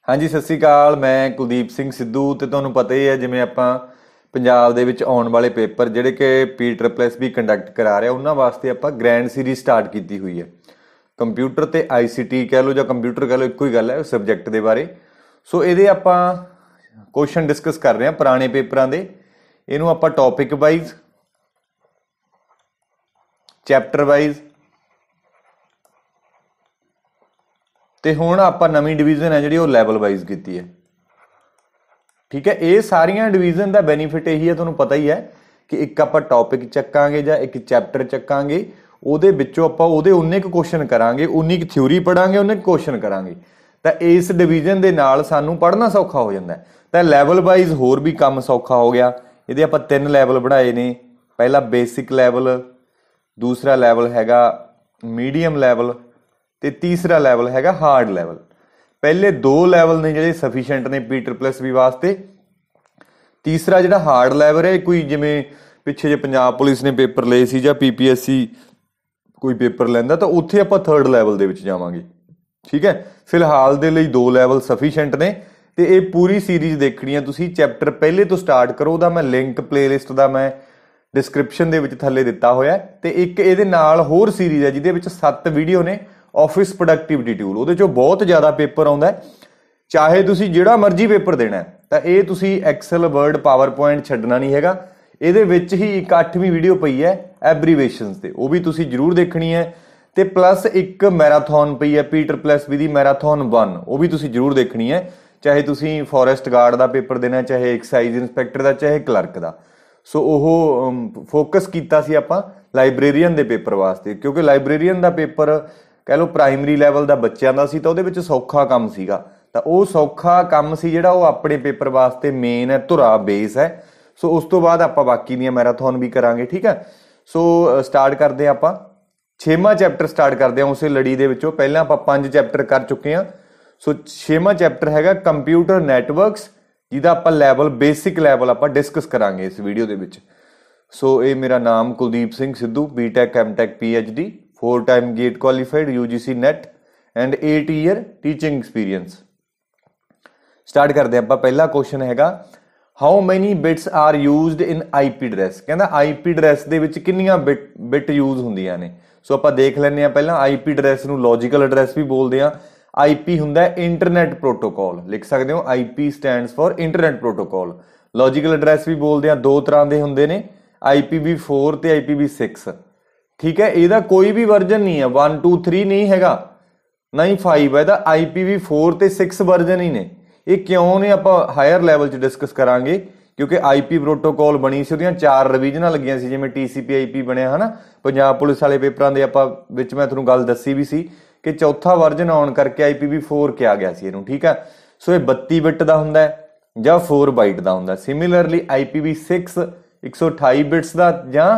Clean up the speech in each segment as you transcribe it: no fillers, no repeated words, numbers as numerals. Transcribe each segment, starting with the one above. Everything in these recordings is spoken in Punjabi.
हाँ जी, सत श्री अकाल। मैं कुलदीप ਸਿੰਘ ਸਿੱਧੂ ਤੇ ਤੁਹਾਨੂੰ ਪਤਾ ਹੀ ਹੈ ਜਿਵੇਂ ਆਪਾਂ ਪੰਜਾਬ ਦੇ ਵਿੱਚ ਆਉਣ ਵਾਲੇ ਪੇਪਰ ਜਿਹੜੇ ਕਿ PSSB ਕੰਡਕਟ ਕਰਾ ਰਿਹਾ ਉਹਨਾਂ ਵਾਸਤੇ ਆਪਾਂ ਗ੍ਰੈਂਡ ਸੀਰੀਜ਼ ਸਟਾਰਟ ਕੀਤੀ ਹੋਈ ਹੈ। ਕੰਪਿਊਟਰ ਤੇ ICT ਕਹਿ ਲਓ ਜਾਂ ਕੰਪਿਊਟਰ ਕਹਿ ਲਓ, ਇੱਕੋ ਹੀ ਗੱਲ ਹੈ ਸਬਜੈਕਟ ਦੇ ਬਾਰੇ। ਸੋ ਇਹਦੇ ਆਪਾਂ ਕੁਐਸਚਨ ਡਿਸਕਸ ਕਰ ਰਹੇ ਹਾਂ ਪੁਰਾਣੇ ਪੇਪਰਾਂ ਦੇ। ਇਹਨੂੰ ਆਪਾਂ ਟੌਪਿਕ ਵਾਈਜ਼, ਚੈਪਟਰ ਵਾਈਜ਼ ਤੇ ਹੁਣ ਆਪਾਂ ਨਵੀਂ ਡਿਵੀਜ਼ਨ ਹੈ ਜਿਹੜੀ ਉਹ ਲੈਵਲ ਵਾਈਜ਼ ਕੀਤੀ ਹੈ। ਠੀਕ ਹੈ, ਇਹ ਸਾਰੀਆਂ ਡਿਵੀਜ਼ਨ ਦਾ ਬੈਨੀਫਿਟ ਇਹੀ ਹੈ, ਤੁਹਾਨੂੰ ਪਤਾ ਹੀ ਹੈ ਕਿ ਇੱਕ ਆਪਾਂ ਟੌਪਿਕ ਚੱਕਾਂਗੇ ਜਾਂ ਇੱਕ ਚੈਪਟਰ ਚੱਕਾਂਗੇ, ਉਹਦੇ ਵਿੱਚੋਂ ਆਪਾਂ ਉਹਦੇ ਉਨੇ ਕੁ ਕੁਐਸਚਨ ਕਰਾਂਗੇ, ਉਨੀ ਕੁ ਥਿਊਰੀ ਪੜਾਂਗੇ, ਉਨੇ ਕੁ ਕੁਐਸਚਨ ਕਰਾਂਗੇ। ਤਾਂ ਇਸ ਡਿਵੀਜ਼ਨ ਦੇ ਨਾਲ ਸਾਨੂੰ ਪੜ੍ਹਨਾ ਸੌਖਾ ਹੋ ਜਾਂਦਾ। ਤਾਂ ਲੈਵਲ ਵਾਈਜ਼ ਹੋਰ ਵੀ ਕੰਮ ਸੌਖਾ ਹੋ ਗਿਆ। ਇਹਦੇ ਆਪਾਂ 3 ਲੈਵਲ ਬਣਾਏ ਨੇ। ਪਹਿਲਾ ਬੇਸਿਕ ਲੈਵਲ, ਦੂਸਰਾ ਲੈਵਲ ਹੈਗਾ ਮੀਡੀਅਮ ਲੈਵਲ ਤੇ ਤੀਸਰਾ ਲੈਵਲ ਹੈਗਾ ਹਾਰਡ ਲੈਵਲ। ਪਹਿਲੇ 2 ਲੈਵਲ ਨੇ ਜਿਹੜੇ ਸਫੀਸ਼ੀਐਂਟ ਨੇ PSSB ਵਾਸਤੇ। ਤੀਸਰਾ ਜਿਹੜਾ ਹਾਰਡ ਲੈਵਲ ਹੈ, ਕੋਈ ਜਿਵੇਂ ਪਿੱਛੇ ਜੇ ਪੰਜਾਬ ਪੁਲਿਸ ਨੇ ਪੇਪਰ ਲਏ ਸੀ ਜਾਂ PPSC ਕੋਈ ਪੇਪਰ ਲੈਂਦਾ ਤਾਂ ਉੱਥੇ ਆਪਾਂ 3rd ਲੈਵਲ ਦੇ ਵਿੱਚ ਜਾਵਾਂਗੇ। ਠੀਕ ਹੈ, ਫਿਲਹਾਲ ਦੇ ਲਈ 2 ਲੈਵਲ ਸਫੀਸ਼ੀਐਂਟ ਨੇ। ਤੇ ਇਹ ਪੂਰੀ ਸੀਰੀਜ਼ ਦੇਖਣੀ ਹੈ ਤੁਸੀਂ, ਚੈਪਟਰ ਪਹਿਲੇ ਤੋਂ ਸਟਾਰਟ ਕਰੋ। ਉਹਦਾ ਮੈਂ ਲਿੰਕ ਪਲੇਲਿਸਟ ਦਾ ਮੈਂ ਡਿਸਕ੍ਰਿਪਸ਼ਨ ਦੇ ਵਿੱਚ ਥੱਲੇ ਦਿੱਤਾ ਹੋਇਆ। ਤੇ ਇੱਕ ਇਹਦੇ ਨਾਲ ਹੋਰ ਸੀਰੀਜ਼ ਹੈ ਜਿਹਦੇ ਵਿੱਚ 7 ਵੀਡੀਓ ਨੇ, ਆਫਿਸ ਪ੍ਰੋਡਕਟਿਵਿਟੀ ਟੂਲ। ਉਹਦੇ ਚੋਂ ਬਹੁਤ ਜ਼ਿਆਦਾ ਪੇਪਰ ਆਉਂਦਾ, ਚਾਹੇ ਤੁਸੀਂ ਜਿਹੜਾ ਮਰਜ਼ੀ ਪੇਪਰ ਦੇਣਾ ਤਾਂ ਇਹ ਤੁਸੀਂ ਐਕਸਲ, ਵਰਡ, ਪਾਵਰਪੁਆਇੰਟ ਛੱਡਣਾ ਨਹੀਂ ਹੈਗਾ। ਇਹਦੇ ਵਿੱਚ ਹੀ ਇੱਕ 8ਵੀਂ ਵੀਡੀਓ ਪਈ ਹੈ ਐਬਰੀਵੇਸ਼ਨਸ ਤੇ, ਉਹ ਵੀ ਤੁਸੀਂ ਜ਼ਰੂਰ ਦੇਖਣੀ ਹੈ। ਤੇ ਪਲੱਸ ਇੱਕ ਮੈਰਾਥਨ ਪਈ ਹੈ PSSB ਦੀ, ਮੈਰਾਥਨ 1, ਉਹ ਵੀ ਤੁਸੀਂ ਜ਼ਰੂਰ ਦੇਖਣੀ ਹੈ। ਚਾਹੇ ਤੁਸੀਂ ਫੋਰੈਸਟ ਗਾਰਡ ਦਾ ਪੇਪਰ ਦੇਣਾ, ਚਾਹੇ ਐਕਸਾਈਜ਼ ਇੰਸਪੈਕਟਰ ਦਾ, ਚਾਹੇ ਕਲਰਕ ਦਾ। ਸੋ ਉਹ ਫੋਕਸ ਕੀਤਾ ਸੀ ਆਪਾਂ ਲਾਇਬ੍ਰੇਰੀਅਨ ਦੇ ਪੇਪਰ ਵਾਸਤੇ, ਕਿਉਂਕਿ ਲਾਇਬ੍ਰੇਰੀਅਨ ਦਾ ਪੇਪਰ ਕਹਿ ਲਓ ਪ੍ਰਾਇਮਰੀ ਲੈਵਲ ਦਾ ਬੱਚਿਆਂ ਦਾ ਸੀ ਤਾਂ ਉਹਦੇ ਵਿੱਚ ਸੌਖਾ ਕੰਮ ਸੀਗਾ। ਤਾਂ ਉਹ ਸੌਖਾ ਕੰਮ ਸੀ ਜਿਹੜਾ ਉਹ ਆਪਣੇ ਪੇਪਰ ਵਾਸਤੇ ਮੇਨ ਹੈ, ਧੁਰਾ ਬੇਸ ਹੈ। ਸੋ ਉਸ ਤੋਂ ਬਾਅਦ ਆਪਾਂ ਬਾਕੀ ਦੀਆਂ ਮੈਰਾਥਨ ਵੀ ਕਰਾਂਗੇ। ਠੀਕ ਹੈ, ਸੋ ਸਟਾਰਟ ਕਰਦੇ ਹਾਂ ਆਪਾਂ 6ਵਾਂ ਚੈਪਟਰ ਸਟਾਰਟ ਕਰਦੇ ਹਾਂ ਉਸੇ ਲੜੀ ਦੇ ਵਿੱਚੋਂ। ਪਹਿਲਾਂ ਆਪਾਂ 5 ਚੈਪਟਰ ਕਰ ਚੁੱਕੇ ਹਾਂ। ਸੋ 6ਵਾਂ ਚੈਪਟਰ ਹੈਗਾ ਕੰਪਿਊਟਰ ਨੈਟਵਰਕਸ, ਜਿਹਦਾ ਆਪਾਂ ਲੈਵਲ ਬੇਸਿਕ ਲੈਵਲ ਆਪਾਂ ਡਿਸਕਸ ਕਰਾਂਗੇ ਇਸ ਵੀਡੀਓ ਦੇ ਵਿੱਚ। ਸੋ ਇਹ ਮੇਰਾ ਨਾਮ Kuldeep Singh Sidhu, BTech MTech PhD, 4 time GATE qualified, UGC NET and 8 year teaching experience। Start ਕਰਦੇ ਆਪਾਂ। ਪਹਿਲਾ ਕੁਐਸਚਨ ਹੈਗਾ how many bits are used in IP address. ਕਹਿੰਦਾ IP ਐਡਰੈਸ ਦੇ ਵਿੱਚ ਕਿੰਨੀਆਂ ਬਿਟ ਯੂਜ਼ ਹੁੰਦੀਆਂ ਨੇ। ਸੋ ਆਪਾਂ ਦੇਖ ਲੈਂਦੇ ਹਾਂ ਪਹਿਲਾਂ। IP ਐਡਰੈਸ ਨੂੰ ਲੌਜੀਕਲ ਐਡਰੈਸ ਵੀ ਬੋਲਦੇ ਆ। IP ਹੁੰਦਾ ਇੰਟਰਨੈਟ ਪ੍ਰੋਟੋਕਾਲ, ਲਿਖ ਸਕਦੇ ਹੋ IP stands for internet protocol. Logical address ਵੀ ਬੋਲਦੇ ਆ, 2 ਤਰ੍ਹਾਂ ਦੇ ਹੁੰਦੇ ਨੇ, IPv4 ਤੇ IPv6। ਠੀਕ ਹੈ, ਇਹਦਾ ਕੋਈ ਵੀ ਵਰਜਨ ਨਹੀਂ ਹੈ, 1 2 3 ਨਹੀਂ ਹੈਗਾ, ਨਾ ਹੀ 5 ਹੈ। ਇਹਦਾ IPv4 ਤੇ 6 ਵਰਜਨ ਹੀ ਨੇ। ਇਹ ਕਿਉਂ ਨੇ ਆਪਾਂ ਹਾਇਰ ਲੈਵਲ 'ਚ ਡਿਸਕਸ ਕਰਾਂਗੇ, ਕਿਉਂਕਿ IP ਪ੍ਰੋਟੋਕਾਲ ਬਣੀ ਸੀ, ਉਹਦੀਆਂ 4 ਰਿਵੀਜ਼ਨਾਂ ਲੱਗੀਆਂ ਸੀ। ਜਿਵੇਂ TCP/IP ਬਣਿਆ ਹੈ ਨਾ ਪੰਜਾਬ ਪੁਲਿਸ ਵਾਲੇ ਪੇਪਰਾਂ ਦੇ, ਆਪਾਂ ਵਿੱਚ ਮੈਂ ਤੁਹਾਨੂੰ ਗੱਲ ਦੱਸੀ ਵੀ ਸੀ ਕਿ 4ਥਾ ਵਰਜਨ ਆਉਣ ਕਰਕੇ IPv4 ਕਿਹਾ ਗਿਆ ਸੀ ਇਹਨੂੰ। ਠੀਕ ਹੈ, ਸੋ ਇਹ 32 ਬਿਟ ਦਾ ਹੁੰਦਾ ਹੈ ਜਾਂ 4 ਬਾਈਟ ਦਾ ਹੁੰਦਾ। ਸਿਮਿਲਰਲੀ IPv6 128 ਬਿਟਸ ਦਾ ਜਾਂ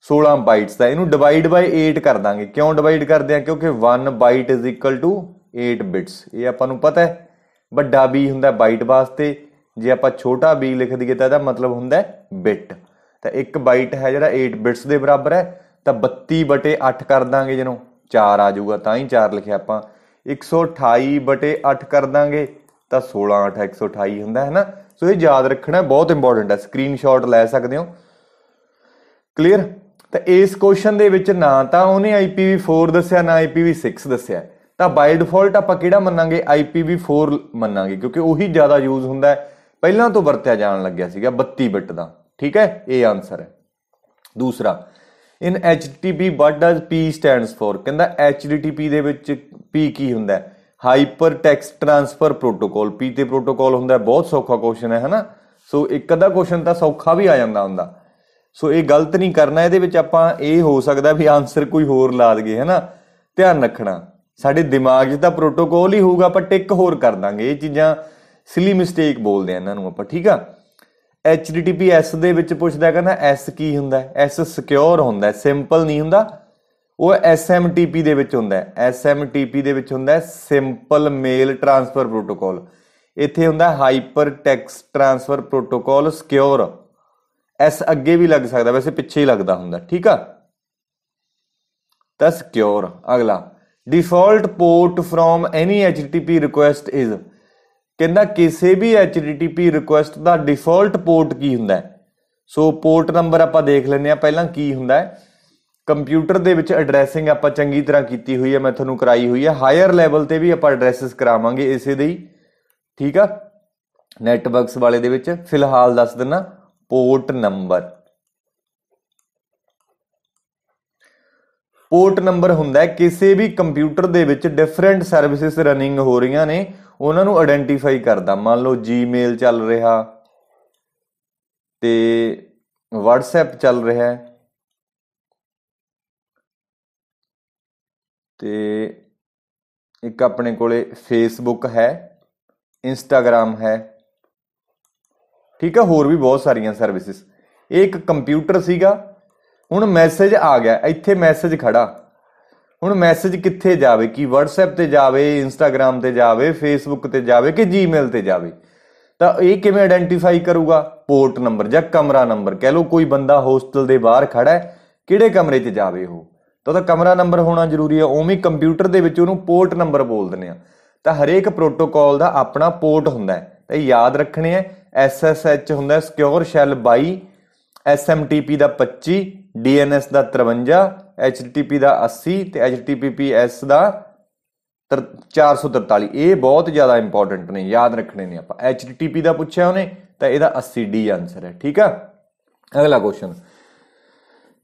16 ਬਾਈਟਸ ਦਾ। ਇਹਨੂੰ ਡਿਵਾਈਡ ਬਾਈ 8 ਕਰ ਦਾਂਗੇ। ਕਿਉਂ ਡਿਵਾਈਡ ਕਰਦੇ ਆ? ਕਿਉਂਕਿ 1 byte is equal to 8 bits. ਇਹ ਆਪਾਂ ਨੂੰ ਪਤਾ ਹੈ। ਵੱਡਾ B ਹੁੰਦਾ ਬਾਈਟ ਵਾਸਤੇ, ਜੇ ਆਪਾਂ ਛੋਟਾ b ਲਿਖ ਦਈਏ ਤਾਂ ਇਹਦਾ ਮਤਲਬ ਹੁੰਦਾ ਬਿਟ। ਤਾਂ 1 ਬਾਈਟ ਹੈ ਜਿਹੜਾ 8 ਬਿਟਸ ਦੇ ਬਰਾਬਰ ਹੈ। ਤਾਂ 32/8 ਕਰ ਦਾਂਗੇ, ਜਿਹਨੂੰ 4 ਆ ਜਾਊਗਾ, ਤਾਂ ਹੀ 4 ਲਿਖਿਆ ਆਪਾਂ। 128/8 ਕਰ ਦਾਂਗੇ ਤਾਂ 16 8 128 ਹੁੰਦਾ ਹੈ ਨਾ। ਸੋ ਇਹ ਯਾਦ ਰੱਖਣਾ ਬਹੁਤ ਇੰਪੋਰਟੈਂਟ ਹੈ, ਸਕਰੀਨਸ਼ਾਟ ਲੈ ਸਕਦੇ ਹੋ। ਕਲੀਅਰ? ਤਾਂ ਇਸ ਕੁਐਸਚਨ ਦੇ ਵਿੱਚ ਨਾ ਤਾਂ ਉਹਨੇ IPv4 ਦੱਸਿਆ, ਨਾ IPv6 ਦੱਸਿਆ। ਤਾਂ ਬਾਈ ਡਿਫਾਲਟ ਆਪਾਂ ਕਿਹੜਾ ਮੰਨਾਂਗੇ? IPv4 ਮੰਨਾਂਗੇ, ਕਿਉਂਕਿ ਉਹੀ ਜ਼ਿਆਦਾ ਯੂਜ਼ ਹੁੰਦਾ ਹੈ, ਪਹਿਲਾਂ ਤੋਂ ਵਰਤਿਆ ਜਾਣ ਲੱਗਿਆ ਸੀਗਾ 32 ਬਿਟ ਦਾ। ਠੀਕ ਹੈ, ਇਹ ਆਨਸਰ ਹੈ। ਦੂਸਰਾ, ਇਨ HTTP what does P stands for? ਕਹਿੰਦਾ HTTP ਦੇ ਵਿੱਚ P ਕੀ ਹੁੰਦਾ? Hyper text transfer protocol. P ਤੇ ਪ੍ਰੋਟੋਕਾਲ ਹੁੰਦਾ। ਬਹੁਤ ਸੌਖਾ ਕੁਐਸਚਨ ਹੈ ਨਾ। ਸੋ ਇੱਕ ਅੱਧਾ ਕੁਐਸਚਨ ਤਾਂ ਸੌਖਾ ਵੀ ਆ ਜਾਂਦਾ ਹੁੰਦਾ। ਸੋ ਇਹ ਗਲਤ ਨਹੀਂ ਕਰਨਾ। ਇਹਦੇ ਵਿੱਚ ਆਪਾਂ ਇਹ ਹੋ ਸਕਦਾ ਵੀ ਆਨਸਰ ਕੋਈ ਹੋਰ ਲਾ ਦਈਏ, ਹੈ ਨਾ। ਧਿਆਨ ਰੱਖਣਾ, ਸਾਡੇ ਦਿਮਾਗ 'ਚ ਤਾਂ ਪ੍ਰੋਟੋਕਾਲ ਹੀ ਹੋਊਗਾ, ਆਪਾਂ ਟਿਕ ਹੋਰ ਕਰ ਦਾਂਗੇ। ਇਹ ਚੀਜ਼ਾਂ ਸਿਲੀ ਮਿਸਟੇਕ ਬੋਲਦੇ ਆ ਇਹਨਾਂ ਨੂੰ ਆਪਾਂ। ਠੀਕ ਆ, HTTP S ਦੇ ਵਿੱਚ ਪੁੱਛਦਾ, ਕਹਿੰਦਾ S ਕੀ ਹੁੰਦਾ? S ਸਿਕਿਉਰ ਹੁੰਦਾ, ਸਿੰਪਲ ਨਹੀਂ ਹੁੰਦਾ। ਉਹ SMTP ਦੇ ਵਿੱਚ ਹੁੰਦਾ। SMTP ਦੇ ਵਿੱਚ ਹੁੰਦਾ ਸਿੰਪਲ ਮੇਲ ਟ੍ਰਾਂਸਫਰ ਪ੍ਰੋਟੋਕਾਲ। ਇੱਥੇ ਹੁੰਦਾ hyper text transfer protocol secure. S ਅੱਗੇ ਵੀ ਲੱਗ ਸਕਦਾ, ਵੈਸੇ ਪਿੱਛੇ ਹੀ ਲੱਗਦਾ ਹੁੰਦਾ। ਠੀਕ ਆ, ਤਾਂ ਸਿਕਿਉਰ। ਅਗਲਾ, default port from any HTTP request is, ਕਹਿੰਦਾ ਕਿਸੇ ਵੀ HTTP ਰਿਕੁਐਸਟ ਦਾ ਡਿਫਾਲਟ ਪੋਰਟ ਕੀ ਹੁੰਦਾ। ਸੋ ਪੋਰਟ ਨੰਬਰ ਆਪਾਂ ਦੇਖ ਲੈਂਦੇ ਆ ਪਹਿਲਾਂ ਕੀ ਹੁੰਦਾ। ਕੰਪਿਊਟਰ ਦੇ ਵਿੱਚ ਐਡਰੈਸਿੰਗ ਆਪਾਂ ਚੰਗੀ ਤਰ੍ਹਾਂ ਕੀਤੀ ਹੋਈ ਹੈ, ਮੈਂ ਤੁਹਾਨੂੰ ਕਰਾਈ ਹੋਈ ਹੈ। ਹਾਇਰ ਲੈਵਲ ਤੇ ਵੀ ਆਪਾਂ ਐਡਰੈਸਿਸ ਕਰਾਵਾਂਗੇ ਇਸੇ ਦੇ ਹੀ, ਠੀਕ ਆ, ਨੈਟਵਰਕਸ ਵਾਲੇ ਦੇ ਵਿੱਚ। ਫਿਲਹਾਲ ਦੱਸ ਦਿੰਦਾ ਪੋਰਟ ਨੰਬਰ। ਪੋਰਟ ਨੰਬਰ ਹੁੰਦਾ ਕਿਸੇ ਵੀ ਕੰਪਿਊਟਰ ਦੇ ਵਿੱਚ ਡਿਫਰੈਂਟ ਸਰਵਿਸਿਸ ਰਨਿੰਗ ਹੋ ਰਹੀਆਂ ਨੇ ਉਹਨਾਂ ਨੂੰ ਆਇਡੈਂਟੀਫਾਈ ਕਰਦਾ। ਮੰਨ ਲਓ ਜੀਮੇਲ ਚੱਲ ਰਿਹਾ ਤੇ WhatsApp ਚੱਲ ਰਿਹਾ ਤੇ ਇੱਕ ਆਪਣੇ ਕੋਲੇ Facebook ਹੈ, Instagram ਹੈ, ਠੀਕ ਆ, ਹੋਰ ਵੀ ਬਹੁਤ ਸਾਰੀਆਂ ਸਰਵਿਸਿਸ। ਇਹ ਇੱਕ ਕੰਪਿਊਟਰ ਸੀਗਾ। ਹੁਣ ਮੈਸੇਜ ਆ ਗਿਆ, ਇੱਥੇ ਮੈਸੇਜ ਖੜਾ। ਹੁਣ ਮੈਸੇਜ ਕਿੱਥੇ ਜਾਵੇ, ਕਿ WhatsApp ਤੇ ਜਾਵੇ, Instagram ਤੇ ਜਾਵੇ, Facebook ਤੇ ਜਾਵੇ ਕਿ Gmail ਤੇ ਜਾਵੇ। ਤਾਂ ਇਹ ਕਿਵੇਂ ਆਇਡੈਂਟੀਫਾਈ ਕਰੂਗਾ? ਪੋਰਟ ਨੰਬਰ ਜਾਂ ਕਮਰਾ ਨੰਬਰ ਕਹਿ ਲਓ। ਕੋਈ ਬੰਦਾ ਹੋਸਟਲ ਦੇ ਬਾਹਰ ਖੜਾ ਹੈ, ਕਿਹੜੇ ਕਮਰੇ 'ਚ ਜਾਵੇ ਉਹ, ਤਾਂ ਉਹਦਾ ਕਮਰਾ ਨੰਬਰ ਹੋਣਾ ਜ਼ਰੂਰੀ ਹੈ। ਉਵੇਂ ਕੰਪਿਊਟਰ ਦੇ ਵਿੱਚ ਉਹਨੂੰ ਪੋਰਟ ਨੰਬਰ ਬੋਲ ਦਿੰਦੇ ਆ। ਤਾਂ ਹਰੇਕ ਪ੍ਰੋਟੋਕਾਲ ਦਾ ਆਪਣਾ ਪੋਰਟ ਹੁੰਦਾ ਹੈ, ਤਾਂ ਯਾਦ ਰੱਖਣੇ ਹੈ। SSH ਹੁੰਦਾ ਸਿਕਿਉਰ ਸ਼ੈਲ 22, SMTP ਦਾ 25, DNS ਦਾ 53, HTTP ਦਾ 80 ਤੇ HTTPS ਦਾ 443। ਇਹ ਬਹੁਤ ਜ਼ਿਆਦਾ ਇੰਪੋਰਟੈਂਟ ਨੇ, ਯਾਦ ਰੱਖਣੇ ਨੇ ਆਪਾਂ। HTTP ਦਾ ਪੁੱਛਿਆ ਉਹਨੇ ਤਾਂ ਇਹਦਾ 80 D ਆਨਸਰ ਹੈ, ਠੀਕ ਆ। ਅਗਲਾ ਕੁਐਸਚਨ,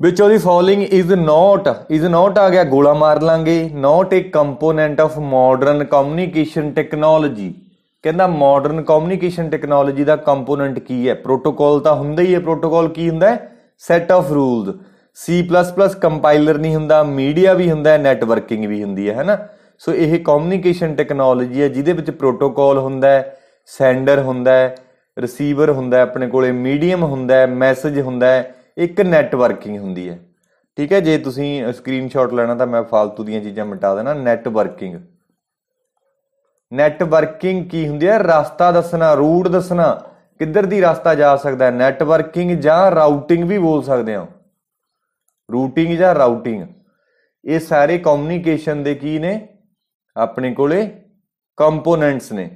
ਵਿਚ ਉਹਦੀ ਫੋਲੋਇੰਗ ਇਜ਼ ਨੋਟ ਆ ਗਿਆ, ਗੋਲਾ ਮਾਰ ਲਾਂਗੇ। Note A component of modern communication technology. ਕਹਿੰਦਾ ਮਾਡਰਨ ਕਮਿਊਨੀਕੇਸ਼ਨ ਟੈਕਨੋਲੋਜੀ ਦਾ ਕੰਪੋਨੈਂਟ ਕੀ ਹੈ? ਪ੍ਰੋਟੋਕਾਲ ਤਾਂ ਹੁੰਦਾ ਹੀ ਹੈ। ਪ੍ਰੋਟੋਕਾਲ ਕੀ ਹੁੰਦਾ ਹੈ? Set of rules. C++ compiler ਨਹੀਂ ਹੁੰਦਾ, ਮੀਡੀਆ ਵੀ ਹੁੰਦਾ, ਨੈਟਵਰਕਿੰਗ ਵੀ ਹੁੰਦੀ ਹੈ ਨਾ। ਸੋ ਇਹ ਕਮਿਊਨੀਕੇਸ਼ਨ ਟੈਕਨੋਲੋਜੀ ਹੈ ਜਿਹਦੇ ਵਿੱਚ ਪ੍ਰੋਟੋਕਾਲ ਹੁੰਦਾ ਹੈ, ਸੈਂਡਰ ਹੁੰਦਾ ਹੈ, ਰਿਸੀਵਰ ਹੁੰਦਾ, ਆਪਣੇ ਕੋਲੇ ਮੀਡੀਅਮ ਹੁੰਦਾ, ਮੈਸੇਜ ਹੁੰਦਾ, ਇੱਕ ਨੈਟਵਰਕਿੰਗ ਹੁੰਦੀ ਹੈ, ਠੀਕ ਹੈ। ਜੇ ਤੁਸੀਂ ਸਕਰੀਨਸ਼ਾਟ ਲੈਣਾ ਤਾਂ ਮੈਂ ਫਾਲਤੂ ਦੀਆਂ ਚੀਜ਼ਾਂ ਮਿਟਾ ਦੇਣਾ। ਨੈਟਵਰਕਿੰਗ ਕੀ ਹੁੰਦੀ ਹੈ? ਰਸਤਾ ਦੱਸਣਾ, ਰੂਟ ਦੱਸਣਾ, ਕਿੱਧਰ ਦੀ ਰਸਤਾ ਜਾ ਸਕਦਾ। ਨੈਟਵਰਕਿੰਗ ਜਾਂ ਰਾਊਟਿੰਗ ਵੀ ਬੋਲ ਸਕਦੇ ਹੋ, ਰੂਟਿੰਗ ਜਾਂ ਰਾਊਟਿੰਗ। ਇਹ ਸਾਰੇ ਕਮਿਊਨੀਕੇਸ਼ਨ ਦੇ ਕੀ ਨੇ? ਆਪਣੇ ਕੋਲੇ ਕੰਪੋਨੈਂਟਸ ਨੇ।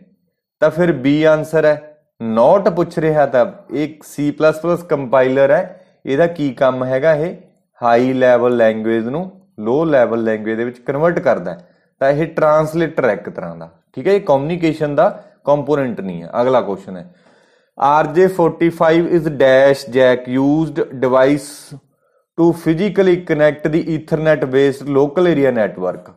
ਤਾਂ ਫਿਰ B ਆਨਸਰ ਹੈ। ਨੋਟ ਪੁੱਛ ਰਿਹਾ ਤਾਂ ਇਹ C++ ਕੰਪਾਈਲਰ ਹੈ। ਇਹਦਾ ਕੀ ਕੰਮ ਹੈਗਾ? ਇਹ ਹਾਈ ਲੈਵਲ ਲੈਂਗੁਏਜ ਨੂੰ ਲੋ ਲੈਵਲ ਲੈਂਗੁਏਜ ਦੇ ਵਿੱਚ ਕਨਵਰਟ ਕਰਦਾ। ਤਾਂ ਇਹ ਟਰਾਂਸਲੇਟਰ ਹੈ ਇੱਕ ਤਰ੍ਹਾਂ ਦਾ, ਠੀਕ ਹੈ। ਇਹ ਕਮਿਊਨੀਕੇਸ਼ਨ ਦਾ ਕੰਪੋਨੈਂਟ ਨਹੀਂ ਹੈ। ਅਗਲਾ ਕੁਐਸਚਨ ਹੈ, RJ45 is dash jack used device to physically connect the Ethernet based local area network.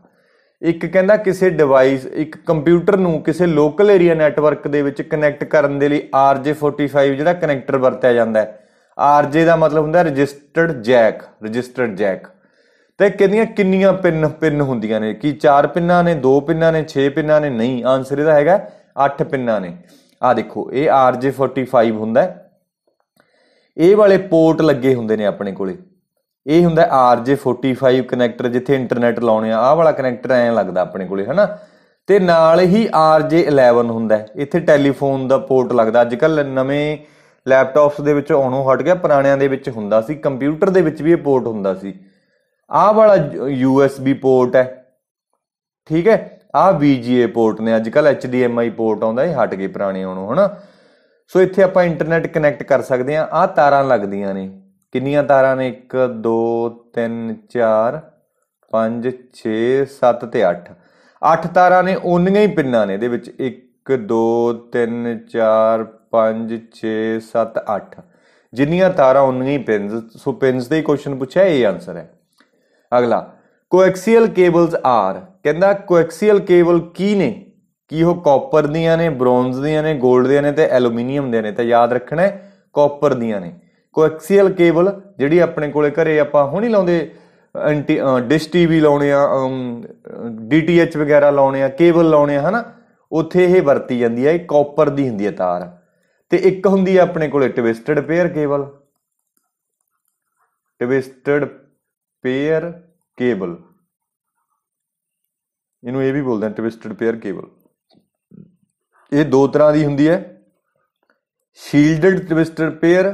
ਇੱਕ ਕਹਿੰਦਾ ਕਿਸੇ ਡਿਵਾਈਸ, ਇੱਕ ਕੰਪਿਊਟਰ ਨੂੰ ਕਿਸੇ ਲੋਕਲ ਏਰੀਆ ਨੈਟਵਰਕ ਦੇ ਵਿੱਚ ਕਨੈਕਟ ਕਰਨ ਦੇ ਲਈ RJ45 ਜਿਹੜਾ ਕਨੈਕਟਰ ਵਰਤਿਆ ਜਾਂਦਾ ਹੈ। RJ ਦਾ ਮਤਲਬ ਹੁੰਦਾ ਰਜਿਸਟਰਡ ਜੈਕ। ਤੇ ਕਹਿੰਦੀਆਂ ਕਿੰਨੀਆਂ ਪਿੰਨ ਹੁੰਦੀਆਂ ਨੇ? ਕੀ 4 ਪਿੰਨਾਂ ਨੇ, 2 ਪਿੰਨਾਂ ਨੇ, 6 ਪਿੰਨਾਂ ਨੇ? ਨਹੀਂ, ਆਨਸਰ ਇਹਦਾ ਹੈਗਾ 8 ਪਿੰਨਾਂ ਨੇ। ਆ ਦੇਖੋ, ਇਹ RJ45 ਹੁੰਦਾ। ਇਹ ਵਾਲੇ ਪੋਰਟ ਲੱਗੇ ਹੁੰਦੇ ਨੇ ਆਪਣੇ ਕੋਲੇ। ਇਹ ਹੁੰਦਾ RJ45 ਕਨੈਕਟਰ, ਜਿੱਥੇ ਇੰਟਰਨੈਟ ਲਾਉਣੇ ਆ। ਆਹ ਵਾਲਾ ਕਨੈਕਟਰ ਐਂ ਲੱਗਦਾ ਆਪਣੇ ਕੋਲੇ, ਹਨਾ। ਤੇ ਨਾਲ ਹੀ RJ11 ਹੁੰਦਾ, ਇੱਥੇ ਟੈਲੀਫੋਨ ਦਾ ਪੋਰਟ ਲੱਗਦਾ। ਅੱਜ ਕੱਲ ਨਵੇਂ ਲੈਪਟਾਪਸ ਦੇ ਵਿੱਚ ਆਉਣੋਂ ਹਟ ਗਿਆ, ਪੁਰਾਣਿਆਂ ਦੇ ਵਿੱਚ ਹੁੰਦਾ ਸੀ। ਕੰਪਿਊਟਰ ਦੇ ਵਿੱਚ ਵੀ ਇਹ ਪੋਰਟ ਹੁੰਦਾ ਸੀ। ਆਹ ਵਾਲਾ USB ਪੋਰਟ ਹੈ, ਠੀਕ ਹੈ। ਆਹ VGA ਪੋਰਟ ਨੇ। ਅੱਜ ਕੱਲ HDMI ਪੋਰਟ ਆਉਂਦਾ, ਇਹ ਹਟ ਗਏ ਪੁਰਾਣੇ ਆਉਣੋਂ, ਹਨਾ। ਸੋ ਇੱਥੇ ਆਪਾਂ ਇੰਟਰਨੈਟ ਕਨੈਕਟ ਕਰ ਸਕਦੇ ਹਾਂ। ਆਹ ਤਾਰਾਂ ਲੱਗਦੀਆਂ ਨੇ। ਕਿੰਨੀਆਂ ਤਾਰਾਂ ਨੇ? 1 2 3 4 5 6 7 ਤੇ 8। 8 ਤਾਰਾਂ ਨੇ, ਓਨੀਆਂ ਹੀ ਪਿੰਨਾਂ ਨੇ ਇਹਦੇ ਵਿੱਚ। 1 2 3 4 5 6 7 8। ਜਿੰਨੀਆਂ ਤਾਰਾਂ ਓਨੀਆਂ ਹੀ ਪਿੰਸ। ਸੋ ਪਿੰਸ ਦਾ ਹੀ ਕੁਐਸਚਨ ਪੁੱਛਿਆ, ਇਹ ਆਨਸਰ ਹੈ। ਅਗਲਾ, ਕੋਐਕਸੀਅਲ ਕੇਬਲਸ ਆਰ। ਕਹਿੰਦਾ ਕੋਐਕਸੀਅਲ ਕੇਬਲ ਕੀ ਨੇ? ਕੀ ਉਹ ਕਾਪਰ ਦੀਆਂ ਨੇ, ਬ੍ਰੌਂਜ਼ ਦੀਆਂ ਨੇ, ਗੋਲਡ ਦੀਆਂ ਨੇ ਤੇ ਐਲੂਮੀਨੀਅਮ ਦੀਆਂ ਨੇ? ਤਾਂ ਯਾਦ ਰੱਖਣਾ ਕਾਪਰ ਦੀਆਂ ਨੇ। ਕੋਐਕਸੀਅਲ ਕੇਬਲ ਜਿਹੜੀ ਆਪਣੇ ਕੋਲੇ ਘਰੇ ਆਪਾਂ ਹੁਣੀ ਲਾਉਂਦੇ, ਡਿਸ਼ TV ਲਾਉਣੇ ਆ, DTH ਵਗੈਰਾ ਲਾਉਣੇ ਆ, ਕੇਬਲ ਲਾਉਣੇ ਆ, ਹਨਾ। ਉੱਥੇ ਇਹ ਵਰਤੀ ਜਾਂਦੀ ਹੈ। ਇਹ ਕਾਪਰ ਦੀ ਹੁੰਦੀ ਹੈ ਤਾਰ। ਤੇ ਇੱਕ ਹੁੰਦੀ ਹੈ ਆਪਣੇ ਕੋਲੇ ਟਵਿਸਟਡ ਪੇਅਰ ਕੇਬਲ। ਇਹਨੂੰ ਇਹ ਵੀ ਬੋਲਦੇ ਆ ਟਵਿਸਟਡ ਪੇਅਰ ਕੇਬਲ। ਇਹ ਦੋ ਤਰ੍ਹਾਂ ਦੀ ਹੁੰਦੀ ਹੈ, ਸ਼ੀਲਡਡ ਟਵਿਸਟਡ ਪੇਅਰ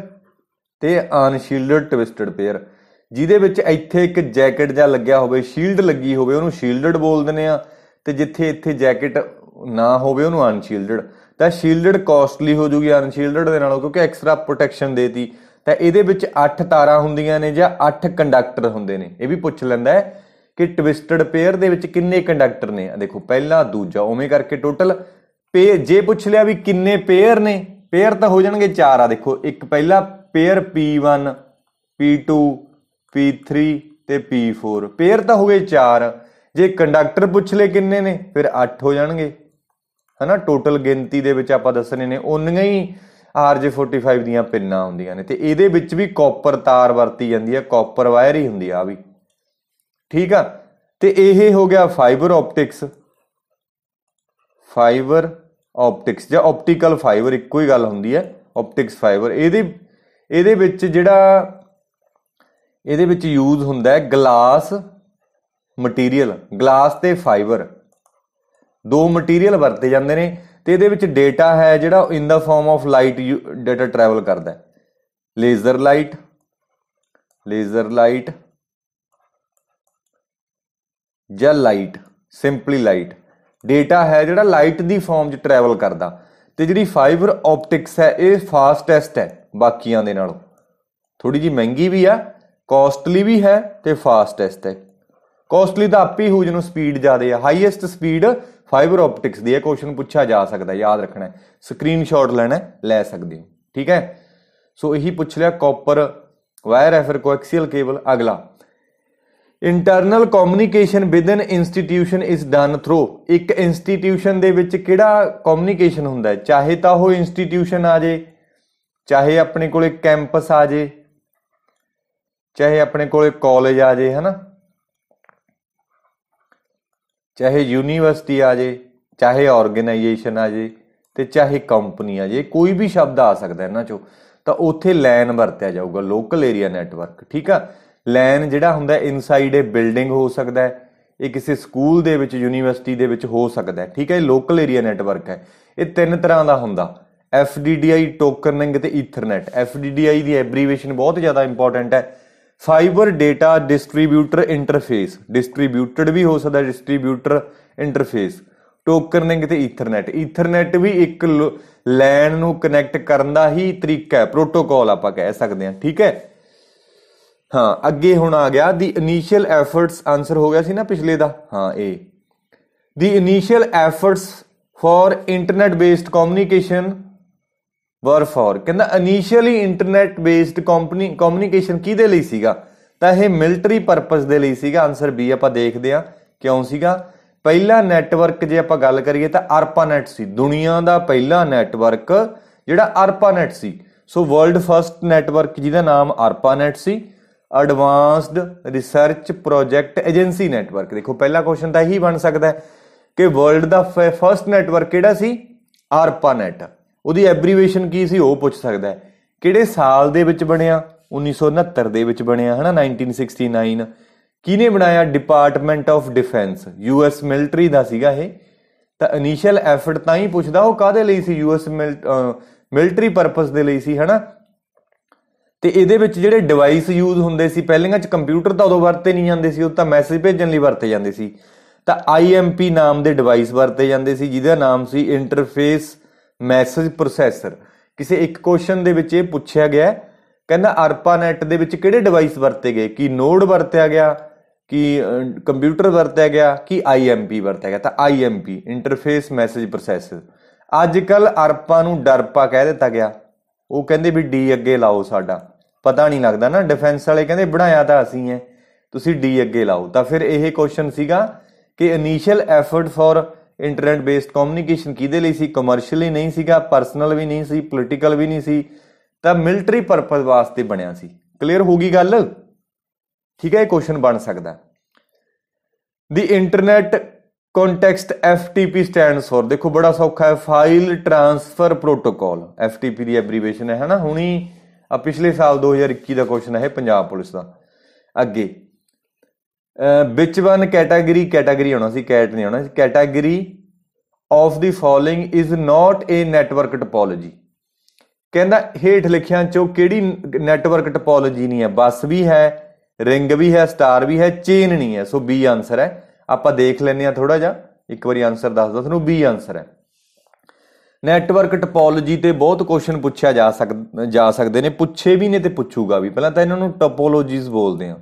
ਤੇ ਅਨਸ਼ੀਲਡਡ ਟਵਿਸਟਡ ਪੇਅਰ। ਜਿਹਦੇ ਵਿੱਚ ਇੱਥੇ ਇੱਕ ਜੈਕਟ ਜਾਂ ਲੱਗਿਆ ਹੋਵੇ, ਸ਼ੀਲਡ ਲੱਗੀ ਹੋਵੇ, ਉਹਨੂੰ ਸ਼ੀਲਡਡ ਬੋਲ ਦਿੰਦੇ ਆ। ਤੇ ਜਿੱਥੇ ਇੱਥੇ ਜੈਕਟ ਨਾ ਹੋਵੇ ਉਹਨੂੰ ਅਨਸ਼ੀਲਡਡ। ਤਾਂ ਸ਼ੀਲਡਡ ਕਾਸਟਲੀ ਹੋ ਜੂਗੀ ਅਨਸ਼ੀਲਡਡ ਦੇ ਨਾਲੋਂ, ਕਿਉਂਕਿ ਐਕਸਟਰਾ ਪ੍ਰੋਟੈਕਸ਼ਨ ਦੇਤੀ। ਤਾਂ ਇਹਦੇ ਵਿੱਚ 8 ਤਾਰਾਂ ਹੁੰਦੀਆਂ ਨੇ ਜਾਂ 8 ਕੰਡਕਟਰ ਹੁੰਦੇ ਨੇ। ਇਹ ਵੀ ਪੁੱਛ ਲੈਂਦਾ ਹੈ ਕਿ ਟਵਿਸਟਡ ਪੇਅਰ ਦੇ ਵਿੱਚ ਕਿੰਨੇ ਕੰਡਕਟਰ ਨੇ। ਦੇਖੋ ਪਹਿਲਾ ਦੂਜਾ ਉਵੇਂ ਕਰਕੇ ਟੋਟਲ ਜੇ ਪੁੱਛ ਲਿਆ ਵੀ ਕਿੰਨੇ ਪੇਅਰ ਨੇ, ਪੇਅਰ ਤਾਂ ਹੋ ਜਾਣਗੇ 4 ਆ। ਦੇਖੋ ਇੱਕ ਪਹਿਲਾ ਪੇਅਰ P1 P2 P3 ਤੇ P4, ਪੇਅਰ ਤਾਂ ਹੋ ਗਏ 4। ਜੇ ਕੰਡਕਟਰ ਪੁੱਛ ਲਏ ਕਿੰਨੇ ਨੇ ਫਿਰ 8 ਹੋ ਜਾਣਗੇ, ਹਨਾ। ਟੋਟਲ ਗਿਣਤੀ ਦੇ ਵਿੱਚ ਆਪਾਂ ਦੱਸਣੇ ਨੇ ਉਨੀਆਂ ਹੀ RJ45 ਦੀਆਂ ਪਿੰਨਾਂ ਹੁੰਦੀਆਂ ਨੇ। ਤੇ ਇਹਦੇ ਵਿੱਚ ਵੀ ਕਾਪਰ ਤਾਰ ਵਰਤੀ ਜਾਂਦੀ ਹੈ, ਕਾਪਰ ਵਾਇਰ ਹੀ ਹੁੰਦੀ ਆ ਵੀ, ਠੀਕ ਆ। ਤੇ ਇਹ ਹੋ ਗਿਆ ਫਾਈਬਰ ਆਪਟਿਕਸ, ਫਾਈਬਰ ਆਪਟਿਕਸ ਜਾਂ ਆਪਟੀਕਲ ਫਾਈਬਰ ਇੱਕੋ ਹੀ ਗੱਲ ਹੁੰਦੀ ਹੈ, ਆਪਟਿਕਸ ਫਾਈਬਰ। ਇਹਦੇ ਵਿੱਚ ਜਿਹੜਾ ਇਹਦੇ ਵਿੱਚ ਯੂਜ਼ ਹੁੰਦਾ ਹੈ ਗਲਾਸ ਮਟੀਰੀਅਲ, ਗਲਾਸ ਤੇ ਫਾਈਬਰ ਦੋ ਮਟੀਰੀਅਲ ਵਰਤੇ ਜਾਂਦੇ ਨੇ। ਤੇ ਇਹਦੇ ਵਿੱਚ ਡੇਟਾ ਹੈ ਜਿਹੜਾ in the form of light data travel ਕਰਦਾ ਹੈ। ਲੇਜ਼ਰ ਲਾਈਟ ਜਾਂ ਲਾਈਟ, ਸਿੰਪਲੀ ਲਾਈਟ, ਡੇਟਾ ਹੈ ਜਿਹੜਾ ਲਾਈਟ ਦੀ ਫਾਰਮ 'ਚ ਟਰੈਵਲ ਕਰਦਾ। ਤੇ ਜਿਹੜੀ ਫਾਈਬਰ ਆਪਟਿਕਸ ਹੈ ਇਹ ਫਾਸਟੈਸਟ ਹੈ ਬਾਕੀਆਂ ਦੇ ਨਾਲੋਂ, ਥੋੜੀ ਜਿਹੀ ਮਹਿੰਗੀ ਵੀ ਆ, ਕੋਸਟਲੀ ਵੀ ਹੈ ਤੇ ਫਾਸਟੈਸਟ ਹੈ। ਕੋਸਟਲੀ ਤਾਂ ਆਪੇ ਹੀ ਹੋ ਜਿਹਨੂੰ ਸਪੀਡ ਜ਼ਿਆਦਾ ਆ। ਹਾਈਐਸਟ ਸਪੀਡ ਫਾਈਬਰ ਆਪਟਿਕਸ ਦੀ ਹੈ, ਕੁਐਸਚਨ ਪੁੱਛਿਆ ਜਾ ਸਕਦਾ, ਯਾਦ ਰੱਖਣਾ, ਸਕਰੀਨਸ਼ਾਟ ਲੈਣਾ ਲੈ ਸਕਦੇ ਹੋ, ਠੀਕ ਹੈ। ਸੋ ਇਹੀ ਪੁੱਛ ਲਿਆ ਕਾਪਰ ਵਾਇਰ ਹੈ, ਫਿਰ ਕੋਐਕਸੀਅਲ ਕੇਬਲ। ਅਗਲਾ internal communication within institution is done through. ਇੱਕ ਇੰਸਟੀਟਿਊਸ਼ਨ ਦੇ ਵਿੱਚ ਕਿਹੜਾ ਕਮਿਊਨੀਕੇਸ਼ਨ ਹੁੰਦਾ ਹੈ, ਚਾਹੇ ਤਾਂ ਉਹ ਇੰਸਟੀਟਿਊਸ਼ਨ ਆ ਜੇ, ਚਾਹੇ ਆਪਣੇ ਕੋਲੇ ਕੈਂਪਸ ਆ ਜੇ, ਚਾਹੇ ਆਪਣੇ ਕੋਲੇ ਕਾਲਜ ਆ ਜੇ, ਹਨਾ, ਚਾਹੇ ਯੂਨੀਵਰਸਿਟੀ ਆ ਜੇ, ਚਾਹੇ ਆਰਗੇਨਾਈਜੇਸ਼ਨ ਆ ਜੇ, ਤੇ ਚਾਹੇ ਕੰਪਨੀ ਆ ਜੇ, ਕੋਈ ਵੀ ਸ਼ਬਦ ਆ ਸਕਦਾ ਇਹਨਾਂ ਚੋਂ। ਤਾਂ ਉੱਥੇ ਲੈਨ ਵਰਤਿਆ ਜਾਊਗਾ, ਲੋਕਲ ਏਰੀਆ ਨੈਟਵਰਕ, ਠੀਕ ਆ। ਲੈਨ ਜਿਹੜਾ ਹੁੰਦਾ ਇਨਸਾਈਡ ਇਹ ਬਿਲਡਿੰਗ ਹੋ ਸਕਦਾ ਹੈ, ਇਹ ਕਿਸੇ ਸਕੂਲ ਦੇ ਵਿੱਚ, ਯੂਨੀਵਰਸਿਟੀ ਦੇ ਵਿੱਚ ਹੋ ਸਕਦਾ ਹੈ, ਠੀਕ ਹੈ। ਇਹ ਲੋਕਲ ਏਰੀਆ ਨੈਟਵਰਕ ਹੈ। ਇਹ 3 ਤਰ੍ਹਾਂ ਦਾ ਹੁੰਦਾ, FDDI, ਟੋਕਨਿੰਗ ਤੇ ਈਥਰਨੈਟ। FDDI ਦੀ ਐਬਰੀਵੇਸ਼ਨ ਬਹੁਤ ਜ਼ਿਆਦਾ ਇੰਪੋਰਟੈਂਟ ਹੈ, ਫਾਈਬਰ ਡੇਟਾ ਡਿਸਟਰੀਬਿਊਟਰ ਇੰਟਰਫੇਸ, ਡਿਸਟਰੀਬਿਊਟਡ ਵੀ ਹੋ ਸਕਦਾ, ਡਿਸਟਰੀਬਿਊਟਰ ਇੰਟਰਫੇਸ। ਟੋਕਨਿੰਗ ਤੇ ਈਥਰਨੈਟ, ਈਥਰਨੈਟ ਵੀ ਇੱਕ ਲੈਨ ਨੂੰ ਕਨੈਕਟ ਕਰਨ ਦਾ ਹੀ ਤਰੀਕਾ ਹੈ, ਪ੍ਰੋਟੋਕਾਲ ਆਪਾਂ ਕਹਿ ਸਕਦੇ ਹਾਂ, ਠੀਕ ਹੈ। ਹਾਂ, ਅੱਗੇ ਹੁਣ ਆ ਗਿਆ ਦੀ ਇਨੀਸ਼ੀਅਲ ਐਫਰਟਸ, ਆਨਸਰ ਹੋ ਗਿਆ ਸੀ ਨਾ ਪਿਛਲੇ ਦਾ, ਹਾਂ ਇਹ ਦੀ initial efforts for internet based communication ਵਰ ਫॉर। ਕਹਿੰਦਾ ਇਨੀਸ਼ੀਅਲੀ ਇੰਟਰਨੈਟ ਬੇਸਡ ਕਮਿਊਨੀਕੇਸ਼ਨ ਕਿਹਦੇ ਲਈ ਸੀਗਾ, ਤਾਂ ਇਹ ਮਿਲਟਰੀ ਪਰਪਸ ਦੇ ਲਈ ਸੀਗਾ। ਆਨਸਰ ਬੀ ਆਪਾਂ ਦੇਖਦੇ ਹਾਂ ਕਿਉਂ ਸੀਗਾ। ਪਹਿਲਾ ਨੈਟਵਰਕ ਜੇ ਆਪਾਂ ਗੱਲ ਕਰੀਏ ਤਾਂ ARPANET ਸੀ, ਦੁਨੀਆ ਦਾ ਪਹਿਲਾ ਨੈਟਵਰਕ ਜਿਹੜਾ ARPANET ਸੀ। ਸੋ ਵਰਲਡ ਫਸਟ ਨੈਟਵਰਕ ਜਿਹਦਾ ਨਾਮ ARPANET ਸੀ, advanced research project agency network. ਦੇਖੋ ਪਹਿਲਾ ਕੁਐਸਚਨ ਤਾਂ ਇਹੀ ਬਣ ਸਕਦਾ ਕਿ ਵਰਲਡ ਦਾ ਫਸਟ ਨੈਟਵਰਕ ਕਿਹੜਾ ਸੀ, ARPANET। ਉਹਦੀ ਐਬਰੀਵੇਸ਼ਨ ਕੀ ਸੀ ਉਹ ਪੁੱਛ ਸਕਦਾ, ਕਿਹੜੇ ਸਾਲ ਦੇ ਵਿੱਚ ਬਣਿਆ, 1969 ਦੇ ਵਿੱਚ ਬਣਿਆ, ਹਨਾ, 1969। ਕਿਹਨੇ ਬਣਾਇਆ, department of defence, US military ਦਾ ਸੀਗਾ ਇਹ। ਤਾਂ ਇਨੀਸ਼ੀਅਲ ਐਫਰਟ ਤਾਂ ਹੀ ਪੁੱਛਦਾ ਉਹ ਕਾਹਦੇ ਲਈ ਸੀ, US ਮਿਲਟਰੀ ਪਰਪਸ ਦੇ ਲਈ ਸੀ, ਹਨਾ। ਤੇ ਇਹਦੇ ਵਿੱਚ ਜਿਹੜੇ ਡਿਵਾਈਸ ਯੂਜ਼ ਹੁੰਦੇ ਸੀ ਪਹਿਲੀਆਂ 'ਚ, ਕੰਪਿਊਟਰ ਤਾਂ ਉਦੋਂ ਵਰਤੇ ਨਹੀਂ ਜਾਂਦੇ ਸੀ, ਉਹ ਤਾਂ ਮੈਸੇਜ ਭੇਜਣ ਲਈ ਵਰਤੇ ਜਾਂਦੇ ਸੀ। ਤਾਂ IMP ਨਾਮ ਦੇ ਡਿਵਾਈਸ ਵਰਤੇ ਜਾਂਦੇ ਸੀ ਜਿਹਦਾ ਨਾਮ ਸੀ ਇੰਟਰਫੇਸ ਮੈਸੇਜ ਪ੍ਰੋਸੈਸਰ। ਕਿਸੇ ਇੱਕ ਕੁਐਸਚਨ ਦੇ ਵਿੱਚ ਇਹ ਪੁੱਛਿਆ ਗਿਆ, ਕਹਿੰਦਾ ARPANET ਦੇ ਵਿੱਚ ਕਿਹੜੇ ਡਿਵਾਈਸ ਵਰਤੇ ਗਏ, ਕੀ ਨੋਡ ਵਰਤਿਆ ਗਿਆ, ਕੀ ਕੰਪਿਊਟਰ ਵਰਤਿਆ ਗਿਆ, ਕੀ IMP ਵਰਤਿਆ ਗਿਆ। ਤਾਂ IMP ਇੰਟਰਫੇਸ ਮੈਸੇਜ ਪ੍ਰੋਸੈਸਰ। ਅੱਜ ਕੱਲ ARPA ਨੂੰ DARPA ਕਹਿ ਦਿੱਤਾ ਗਿਆ, ਉਹ ਕਹਿੰਦੇ ਵੀ D ਅੱਗੇ ਲਾਓ, ਸਾਡਾ ਪਤਾ ਨਹੀਂ ਲੱਗਦਾ ਨਾ, ਡਿਫੈਂਸ ਵਾਲੇ ਕਹਿੰਦੇ ਬਣਾਇਆ ਤਾਂ ਅਸੀਂ ਹੈ, ਤੁਸੀਂ D ਅੱਗੇ ਲਾਓ। ਤਾਂ ਫਿਰ ਇਹ ਕੁਐਸਚਨ ਸੀਗਾ ਕਿ initial effort for internet based communication ਕਿਹਦੇ ਲਈ ਸੀ, ਕਮਰਸ਼ੀਅਲੀ ਨਹੀਂ ਸੀਗਾ, ਪਰਸਨਲ ਵੀ ਨਹੀਂ ਸੀ, ਪੋਲੀਟੀਕਲ ਵੀ ਨਹੀਂ ਸੀ, ਤਾਂ ਮਿਲਟਰੀ ਪਰਪਸ ਵਾਸਤੇ ਬਣਿਆ ਸੀ। ਕਲੀਅਰ ਹੋ ਗਈ ਗੱਲ, ਠੀਕ ਹੈ। ਇਹ ਕੁਐਸਚਨ ਬਣ ਸਕਦਾ। The internet context FTP stands for, ਦੇਖੋ ਬੜਾ ਸੌਖਾ ਹੈ, ਫਾਈਲ ਟ੍ਰਾਂਸਫਰ ਪ੍ਰੋਟੋਕਾਲ, FTP ਦੀ ਐਬਰੀਵੇਸ਼ਨ ਹੈ, ਹਨਾ। ਹੁਣੀ ਪਿਛਲੇ ਸਾਲ 2021 ਦਾ ਕੁਐਸਚਨ ਹੈ ਪੰਜਾਬ ਪੁਲਿਸ ਦਾ। ਅੱਗੇ ਵਿਚ ਵਨ ਕੈਟਾਗਰੀ ਆਉਣਾ ਸੀ, ਕੈਟ ਨਹੀਂ ਆਉਣਾ ਸੀ, category of the following is not a network topology. ਕਹਿੰਦਾ ਹੇਠ ਲਿਖਿਆਂ ਚੋਂ ਕਿਹੜੀ ਨੈਟਵਰਕ ਟੋਪੋਲੋਜੀ ਨਹੀਂ ਹੈ, ਬੱਸ ਵੀ ਹੈ, ਰਿੰਗ ਵੀ ਹੈ, ਸਟਾਰ ਵੀ ਹੈ, ਚੇਨ ਨਹੀਂ ਹੈ। ਸੋ B ਆਨਸਰ ਹੈ। ਆਪਾਂ ਦੇਖ ਲੈਂਦੇ ਹਾਂ ਥੋੜਾ ਜਿਹਾ, ਇੱਕ ਵਾਰੀ ਆਨਸਰ ਦੱਸ ਦੋ ਤੁਹਾਨੂੰ, B ਆਨਸਰ ਹੈ। ਨੈਟਵਰਕ ਟਪੋਲੋਜੀ ਤੇ ਬਹੁਤ ਕੁਐਸਚਨ ਪੁੱਛਿਆ ਜਾ ਸਕਦੇ ਨੇ, ਪੁੱਛੇ ਵੀ ਨੇ ਤੇ ਪੁੱਛੂਗਾ ਵੀ। ਪਹਿਲਾਂ ਤਾਂ ਇਹਨਾਂ ਨੂੰ ਟਪੋਲੋਜੀਜ਼ ਬੋਲਦੇ ਆ।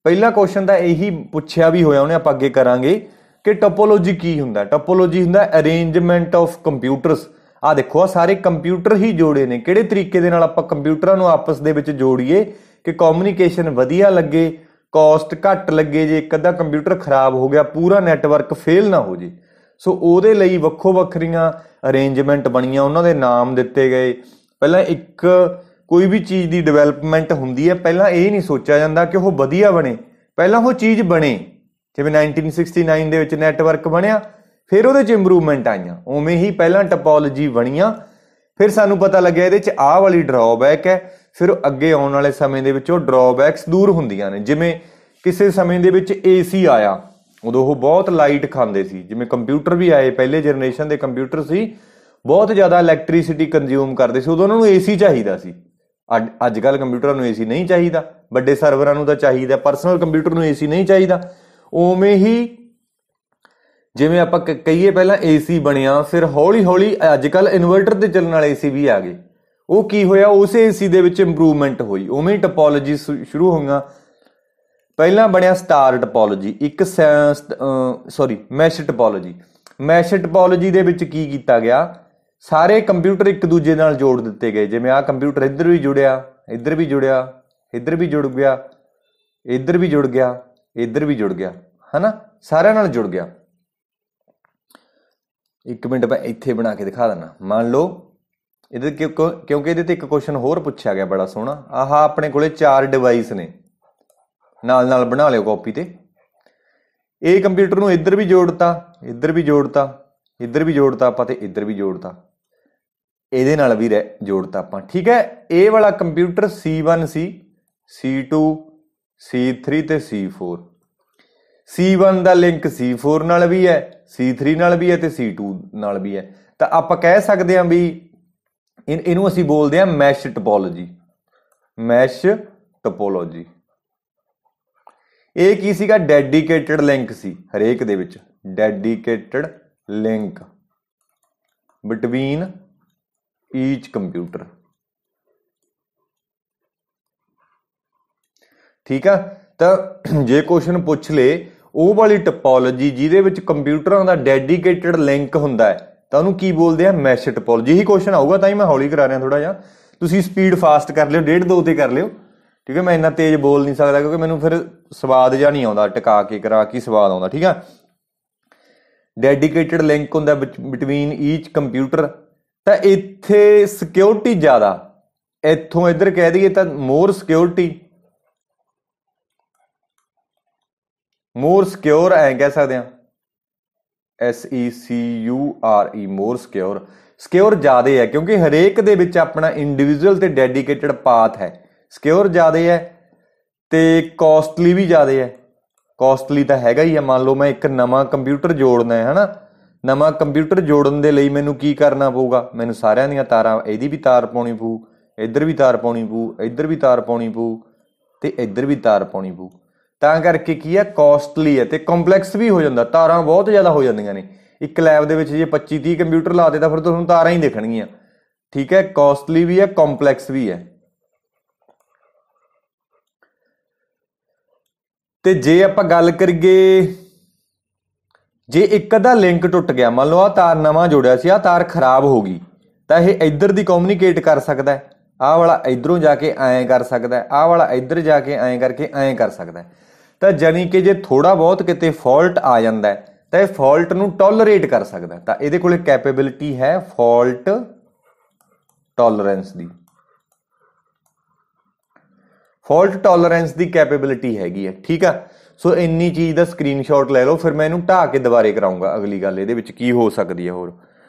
ਪਹਿਲਾ ਕੁਐਸਚਨ ਤਾਂ ਇਹੀ ਪੁੱਛਿਆ ਵੀ ਹੋਇਆ ਉਹਨੇ, ਆਪਾਂ ਅੱਗੇ ਕਰਾਂਗੇ ਕਿ ਟਪੋਲੋਜੀ ਕੀ ਹੁੰਦਾ। ਟਪੋਲੋਜੀ ਹੁੰਦਾ ਅਰੇਂਜਮੈਂਟ ਆਫ ਕੰਪਿਊਟਰਸ। ਆ ਦੇਖੋ, ਆ ਸਾਰੇ ਕੰਪਿਊਟਰ ਹੀ ਜੋੜੇ ਨੇ। ਕਿਹੜੇ ਤਰੀਕੇ ਦੇ ਨਾਲ ਆਪਾਂ ਕੰਪਿਊਟਰਾਂ ਨੂੰ ਆਪਸ ਦੇ ਵਿੱਚ ਜੋੜੀਏ ਕਿ ਕਮਿਊਨੀਕੇਸ਼ਨ ਵਧੀਆ ਲੱਗੇ, ਕਾਸਟ ਘੱਟ ਲੱਗੇ। ਜੇ ਇੱਕ ਅੱਧਾ ਕੰਪਿਊਟਰ ਖਰਾਬ ਹੋ ਗਿਆ, ਪੂਰਾ ਨੈਟਵਰਕ ਫੇਲ ਨਾ ਹੋ ਜੇ। ਸੋ ਉਹਦੇ ਲਈ ਵੱਖੋ ਵੱਖਰੀਆਂ ਅਰੇਂਜਮੈਂਟ ਬਣੀਆਂ, ਉਹਨਾਂ ਦੇ ਨਾਮ ਦਿੱਤੇ ਗਏ। ਪਹਿਲਾਂ ਇੱਕ ਕੋਈ ਵੀ ਚੀਜ਼ ਦੀ ਡਿਵੈਲਪਮੈਂਟ ਹੁੰਦੀ ਹੈ, ਪਹਿਲਾਂ ਇਹ ਨਹੀਂ ਸੋਚਿਆ ਜਾਂਦਾ ਕਿ ਉਹ ਵਧੀਆ ਬਣੇ, ਪਹਿਲਾਂ ਉਹ ਚੀਜ਼ ਬਣੇ। ਜਿਵੇਂ 1969 ਦੇ ਵਿੱਚ ਨੈਟਵਰਕ ਬਣਿਆ, ਫਿਰ ਉਹਦੇ 'ਚ ਇੰਪਰੂਵਮੈਂਟ ਆਈਆਂ। ਉਵੇਂ ਹੀ ਪਹਿਲਾਂ ਟਪੋਲੋਜੀ ਬਣੀਆਂ, ਫਿਰ ਸਾਨੂੰ ਪਤਾ ਲੱਗਿਆ ਇਹਦੇ 'ਚ ਆਹ ਵਾਲੀ ਡਰਾਬੈਕ ਹੈ, ਫਿਰ ਅੱਗੇ ਆਉਣ ਵਾਲੇ ਸਮੇਂ ਦੇ ਵਿੱਚ ਉਹ ਡਰਾਬੈਕਸ ਦੂਰ ਹੁੰਦੀਆਂ ਨੇ। ਜਿਵੇਂ ਕਿਸੇ ਸਮੇਂ ਦੇ ਵਿੱਚ AC ਆਇਆ, ਉਦੋਂ ਉਹ ਬਹੁਤ ਲਾਈਟ ਖਾਂਦੇ ਸੀ। ਜਿਵੇਂ ਕੰਪਿਊਟਰ ਵੀ ਆਏ, ਪਹਿਲੇ ਜਨਰੇਸ਼ਨ ਦੇ ਕੰਪਿਊਟਰ ਸੀ, ਬਹੁਤ ਜ਼ਿਆਦਾ ਇਲੈਕਟ੍ਰੀਸਿਟੀ ਕੰਜ਼ਿਊਮ ਕਰਦੇ ਸੀ, ਉਦੋਂ ਉਹਨਾਂ ਨੂੰ AC ਚਾਹੀਦਾ ਸੀ। ਅੱਜ ਕੱਲ੍ਹ ਕੰਪਿਊਟਰਾਂ ਨੂੰ AC ਨਹੀਂ ਚਾਹੀਦਾ, ਵੱਡੇ ਸਰਵਰਾਂ ਨੂੰ ਤਾਂ ਚਾਹੀਦਾ, ਪਰਸਨਲ ਕੰਪਿਊਟਰ ਨੂੰ AC ਨਹੀਂ ਚਾਹੀਦਾ। ਉਵੇਂ ਹੀ ਜਿਵੇਂ ਆਪਾਂ ਕਹੀਏ ਪਹਿਲਾਂ AC ਬਣਿਆ, ਫਿਰ ਹੌਲੀ ਹੌਲੀ ਅੱਜ ਕੱਲ੍ਹ ਇਨਵਰਟਰ ਤੇ ਚੱਲਣ ਵਾਲੇ AC ਵੀ ਆ ਗਏ। ਉਹ ਕੀ ਹੋਇਆ, ਉਸੇ AC ਦੇ ਵਿੱਚ ਇੰਪਰੂਵਮੈਂਟ ਹੋਈ। ਉਵੇਂ ਹੀ ਟਪੋਲੋਜੀ ਸ਼ੁਰੂ ਹੋਈਆਂ। ਪਹਿਲਾਂ ਬਣਿਆ ਸਟਾਰ ਟਪੋਲੋਜੀ, ਮੈਸ਼ ਟਪੋਲੋਜੀ। ਮੈਸ਼ ਟਪੋਲੋਜੀ ਦੇ ਵਿੱਚ ਕੀ ਕੀਤਾ ਗਿਆ, ਸਾਰੇ ਕੰਪਿਊਟਰ ਇੱਕ ਦੂਜੇ ਨਾਲ ਜੋੜ ਦਿੱਤੇ ਗਏ। ਜਿਵੇਂ ਆਹ ਕੰਪਿਊਟਰ ਇੱਧਰ ਵੀ ਜੁੜਿਆ, ਇੱਧਰ ਵੀ ਜੁੜਿਆ, ਇੱਧਰ ਵੀ ਜੁੜ ਗਿਆ, ਇੱਧਰ ਵੀ ਜੁੜ ਗਿਆ, ਇੱਧਰ ਵੀ ਜੁੜ ਗਿਆ, ਹਨਾ, ਸਾਰਿਆਂ ਨਾਲ ਜੁੜ ਗਿਆ। ਇੱਕ ਮਿੰਟ ਮੈਂ ਇੱਥੇ ਬਣਾ ਕੇ ਦਿਖਾ ਦਿੰਦਾ। ਮੰਨ ਲਓ ਇਹਦੇ ਕਿਉਂਕਿ ਇਹਦੇ ਤੇ ਇੱਕ ਕੁਐਸਚਨ ਹੋਰ ਪੁੱਛਿਆ ਗਿਆ ਬੜਾ ਸੋਹਣਾ। ਆਹ ਆਪਣੇ ਕੋਲੇ 4 ਡਿਵਾਈਸ ਨੇ, ਨਾਲ ਬਣਾ ਲਿਓ ਕਾਪੀ ਤੇ। ਇਹ ਕੰਪਿਊਟਰ ਨੂੰ ਇੱਧਰ ਵੀ ਜੋੜਤਾ, ਇੱਧਰ ਵੀ ਜੋੜਤਾ, ਇੱਧਰ ਵੀ ਜੋੜਤਾ ਆਪਾਂ, ਤੇ ਇੱਧਰ ਵੀ ਜੋੜਤਾ, ਇਹਦੇ ਨਾਲ ਵੀ ਜੋੜਤਾ ਆਪਾਂ। ਠੀਕ ਹੈ, ਇਹ ਵਾਲਾ ਕੰਪਿਊਟਰ C1 ਸੀ, C2, C3 ਤੇ C4। C1 ਦਾ ਲਿੰਕ C4 ਨਾਲ ਵੀ ਹੈ, C3 ਨਾਲ ਵੀ ਹੈ ਤੇ C2 ਨਾਲ ਵੀ ਹੈ। ਤਾਂ ਆਪਾਂ ਕਹਿ ਸਕਦੇ ਹਾਂ ਵੀ ਇਹਨੂੰ ਅਸੀਂ ਬੋਲਦੇ ਹਾਂ ਮੈਸ਼ ਟਪੋਲੋਜੀ। ਮੈਸ਼ ਟਪੋਲੋਜੀ ਇਹ ਕੀ ਸੀਗਾ, ਡੈਡੀਕੇਟਡ ਲਿੰਕ ਸੀ ਹਰੇਕ ਦੇ ਵਿੱਚ, ਡੈਡੀਕੇਟਡ ਲਿੰਕ ਬਿਟਵੀਨ ਈਚ ਕੰਪਿਊਟਰ। ਠੀਕ ਆ, ਤਾਂ ਜੇ ਕੁਐਸਚਨ ਪੁੱਛ ਲੇ ਉਹ ਵਾਲੀ ਟਪੋਲੋਜੀ ਜਿਹਦੇ ਵਿੱਚ ਕੰਪਿਊਟਰਾਂ ਦਾ ਡੈਡੀਕੇਟਡ ਲਿੰਕ ਹੁੰਦਾ ਹੈ, ਤਾਂ ਉਹਨੂੰ ਕੀ ਬੋਲਦੇ ਆ, ਮੈਸ਼ ਟਪੋਲੋਜੀ। ਇਹੀ ਕੁਐਸਚਨ ਆਊਗਾ, ਤਾਂ ਹੀ ਮੈਂ ਹੌਲੀ ਕਰਾ ਰਿਹਾ ਥੋੜਾ ਜਿਹਾ। ਤੁਸੀਂ ਸਪੀਡ ਫਾਸਟ ਕਰ ਲਿਓ, 1.5-2 ਤੇ ਕਰ ਲਿਓ। ਠੀਕ ਹੈ, ਮੈਂ ਇੰਨਾ ਤੇਜ਼ ਬੋਲ ਨਹੀਂ ਸਕਦਾ ਕਿਉਂਕਿ ਮੈਨੂੰ ਫਿਰ ਸਵਾਦ ਜਿਹਾ ਨਹੀਂ ਆਉਂਦਾ, ਟਿਕਾ ਕੇ ਕਰਾ ਕੇ ਸਵਾਦ ਆਉਂਦਾ। ਠੀਕ ਆ, ਡੈਡੀਕੇਟਡ ਲਿੰਕ ਹੁੰਦਾ ਬਿਟਵੀਨ ਈਚ ਕੰਪਿਊਟਰ। ਤਾਂ ਇੱਥੇ ਸਿਕਿਉਰਿਟੀ ਜ਼ਿਆਦਾ, ਇੱਥੋਂ ਇੱਧਰ ਕਹਿ ਦਈਏ ਤਾਂ ਮੋਰ ਸਿਕਿਉਰਿਟੀ, ਮੋਰ ਸਿਕਿਉਰ ਐਂ ਕਹਿ ਸਕਦੇ ਹਾਂ, SECURE, ਮੋਰ ਸਿਕਿਉਰ। ਸਿਕਿਉਰ ਜ਼ਿਆਦਾ ਹੈ ਕਿਉਂਕਿ ਹਰੇਕ ਦੇ ਵਿੱਚ ਆਪਣਾ ਇੰਡੀਵਿਜੂਅਲ ਤੇ ਡੈਡੀਕੇਟਡ ਪਾਥ ਹੈ। ਸਿਕਿਉਰ ਜ਼ਿਆਦਾ ਹੈ ਤੇ ਕੋਸਟਲੀ ਵੀ ਜ਼ਿਆਦਾ ਹੈ। ਕੋਸਟਲੀ ਤਾਂ ਹੈਗਾ ਹੀ ਆ। ਮੰਨ ਲਓ ਮੈਂ ਇੱਕ ਨਵਾਂ ਕੰਪਿਊਟਰ ਜੋੜਨਾ ਹੈ, ਹਨਾ, ਨਵਾਂ ਕੰਪਿਊਟਰ ਜੋੜਨ ਦੇ ਲਈ ਮੈਨੂੰ ਕੀ ਕਰਨਾ ਪਊਗਾ, ਮੈਨੂੰ ਸਾਰਿਆਂ ਦੀਆਂ ਤਾਰਾਂ, ਇਹਦੀ ਵੀ ਤਾਰ ਪਾਉਣੀ ਪਊ, ਇੱਧਰ ਵੀ ਤਾਰ ਪਾਉਣੀ ਪਊ, ਇੱਧਰ ਵੀ ਤਾਰ ਪਾਉਣੀ ਪਊ ਤੇ ਇੱਧਰ ਵੀ ਤਾਰ ਪਾਉਣੀ ਪਊ। ਤਾਂ ਕਰਕੇ ਕੀ ਹੈ, ਕੋਸਟਲੀ ਹੈ ਤੇ ਕੰਪਲੈਕਸ ਵੀ ਹੋ ਜਾਂਦਾ, ਤਾਰਾਂ ਬਹੁਤ ਜ਼ਿਆਦਾ ਹੋ ਜਾਂਦੀਆਂ ਨੇ। ਇੱਕ ਲੈਬ ਦੇ ਵਿੱਚ ਜੇ 25-30 ਕੰਪਿਊਟਰ ਲਾ ਦੇ ਤਾਂ ਫਿਰ ਤੁਹਾਨੂੰ ਤਾਰਾਂ ਹੀ ਦਿਖਣਗੀਆਂ। ਠੀਕ ਹੈ, ਕੋਸਟਲੀ ਵੀ ਹੈ, ਕੰਪਲੈਕਸ ਵੀ ਹੈ। ਤੇ ਜੇ ਆਪਾਂ ਗੱਲ ਕਰੀਏ, ਜੇ ਇੱਕ ਅੱਧਾ ਲਿੰਕ ਟੁੱਟ ਗਿਆ, ਮੰਨ ਲਓ ਆਹ ਤਾਰ ਨਵਾਂ ਜੋੜਿਆ ਸੀ, ਆਹ ਤਾਰ ਖਰਾਬ ਹੋ ਗਈ, ਤਾਂ ਇਹ ਇੱਧਰ ਦੀ ਕਮਿਊਨੀਕੇਟ ਕਰ ਸਕਦਾ ਹੈ, ਆਹ ਵਾਲਾ ਇੱਧਰੋਂ ਜਾ ਕੇ ਐਂ ਕਰ ਸਕਦਾ, ਆਹ ਵਾਲਾ ਇੱਧਰ ਜਾ ਕੇ ਐਂ ਕਰਕੇ ਐਂ ਕਰ ਸਕਦਾ। ਤਾਂ ਜਾਣੀ ਕਿ ਜੇ ਥੋੜਾ ਬਹੁਤ ਕਿਤੇ ਫਾਲਟ ਆ ਜਾਂਦਾ ਤਾਂ ਇਹ ਫਾਲਟ ਨੂੰ ਟੋਲਰੇਟ ਕਰ ਸਕਦਾ। ਤਾਂ ਇਹਦੇ ਕੋਲੇ ਕੈਪੇਬਿਲਿਟੀ ਹੈ ਫਾਲਟ ਟੋਲਰੈਂਸ ਦੀ। ਫਾਲਟ ਟੋਲਰੈਂਸ ਦੀ ਕੈਪੇਬਿਲਿਟੀ ਹੈਗੀ ਹੈ। ਠੀਕ ਆ, ਸੋ ਇੰਨੀ ਚੀਜ਼ ਦਾ ਸਕਰੀਨਸ਼ਾਟ ਲੈ ਲਓ, ਫਿਰ ਮੈਂ ਇਹਨੂੰ ਢਾਹ ਕੇ ਦੁਬਾਰੇ ਕਰਾਉਂਗਾ। ਅਗਲੀ ਗੱਲ ਇਹਦੇ ਵਿੱਚ ਕੀ ਹੋ ਸਕਦੀ ਹੈ ਹੋਰ।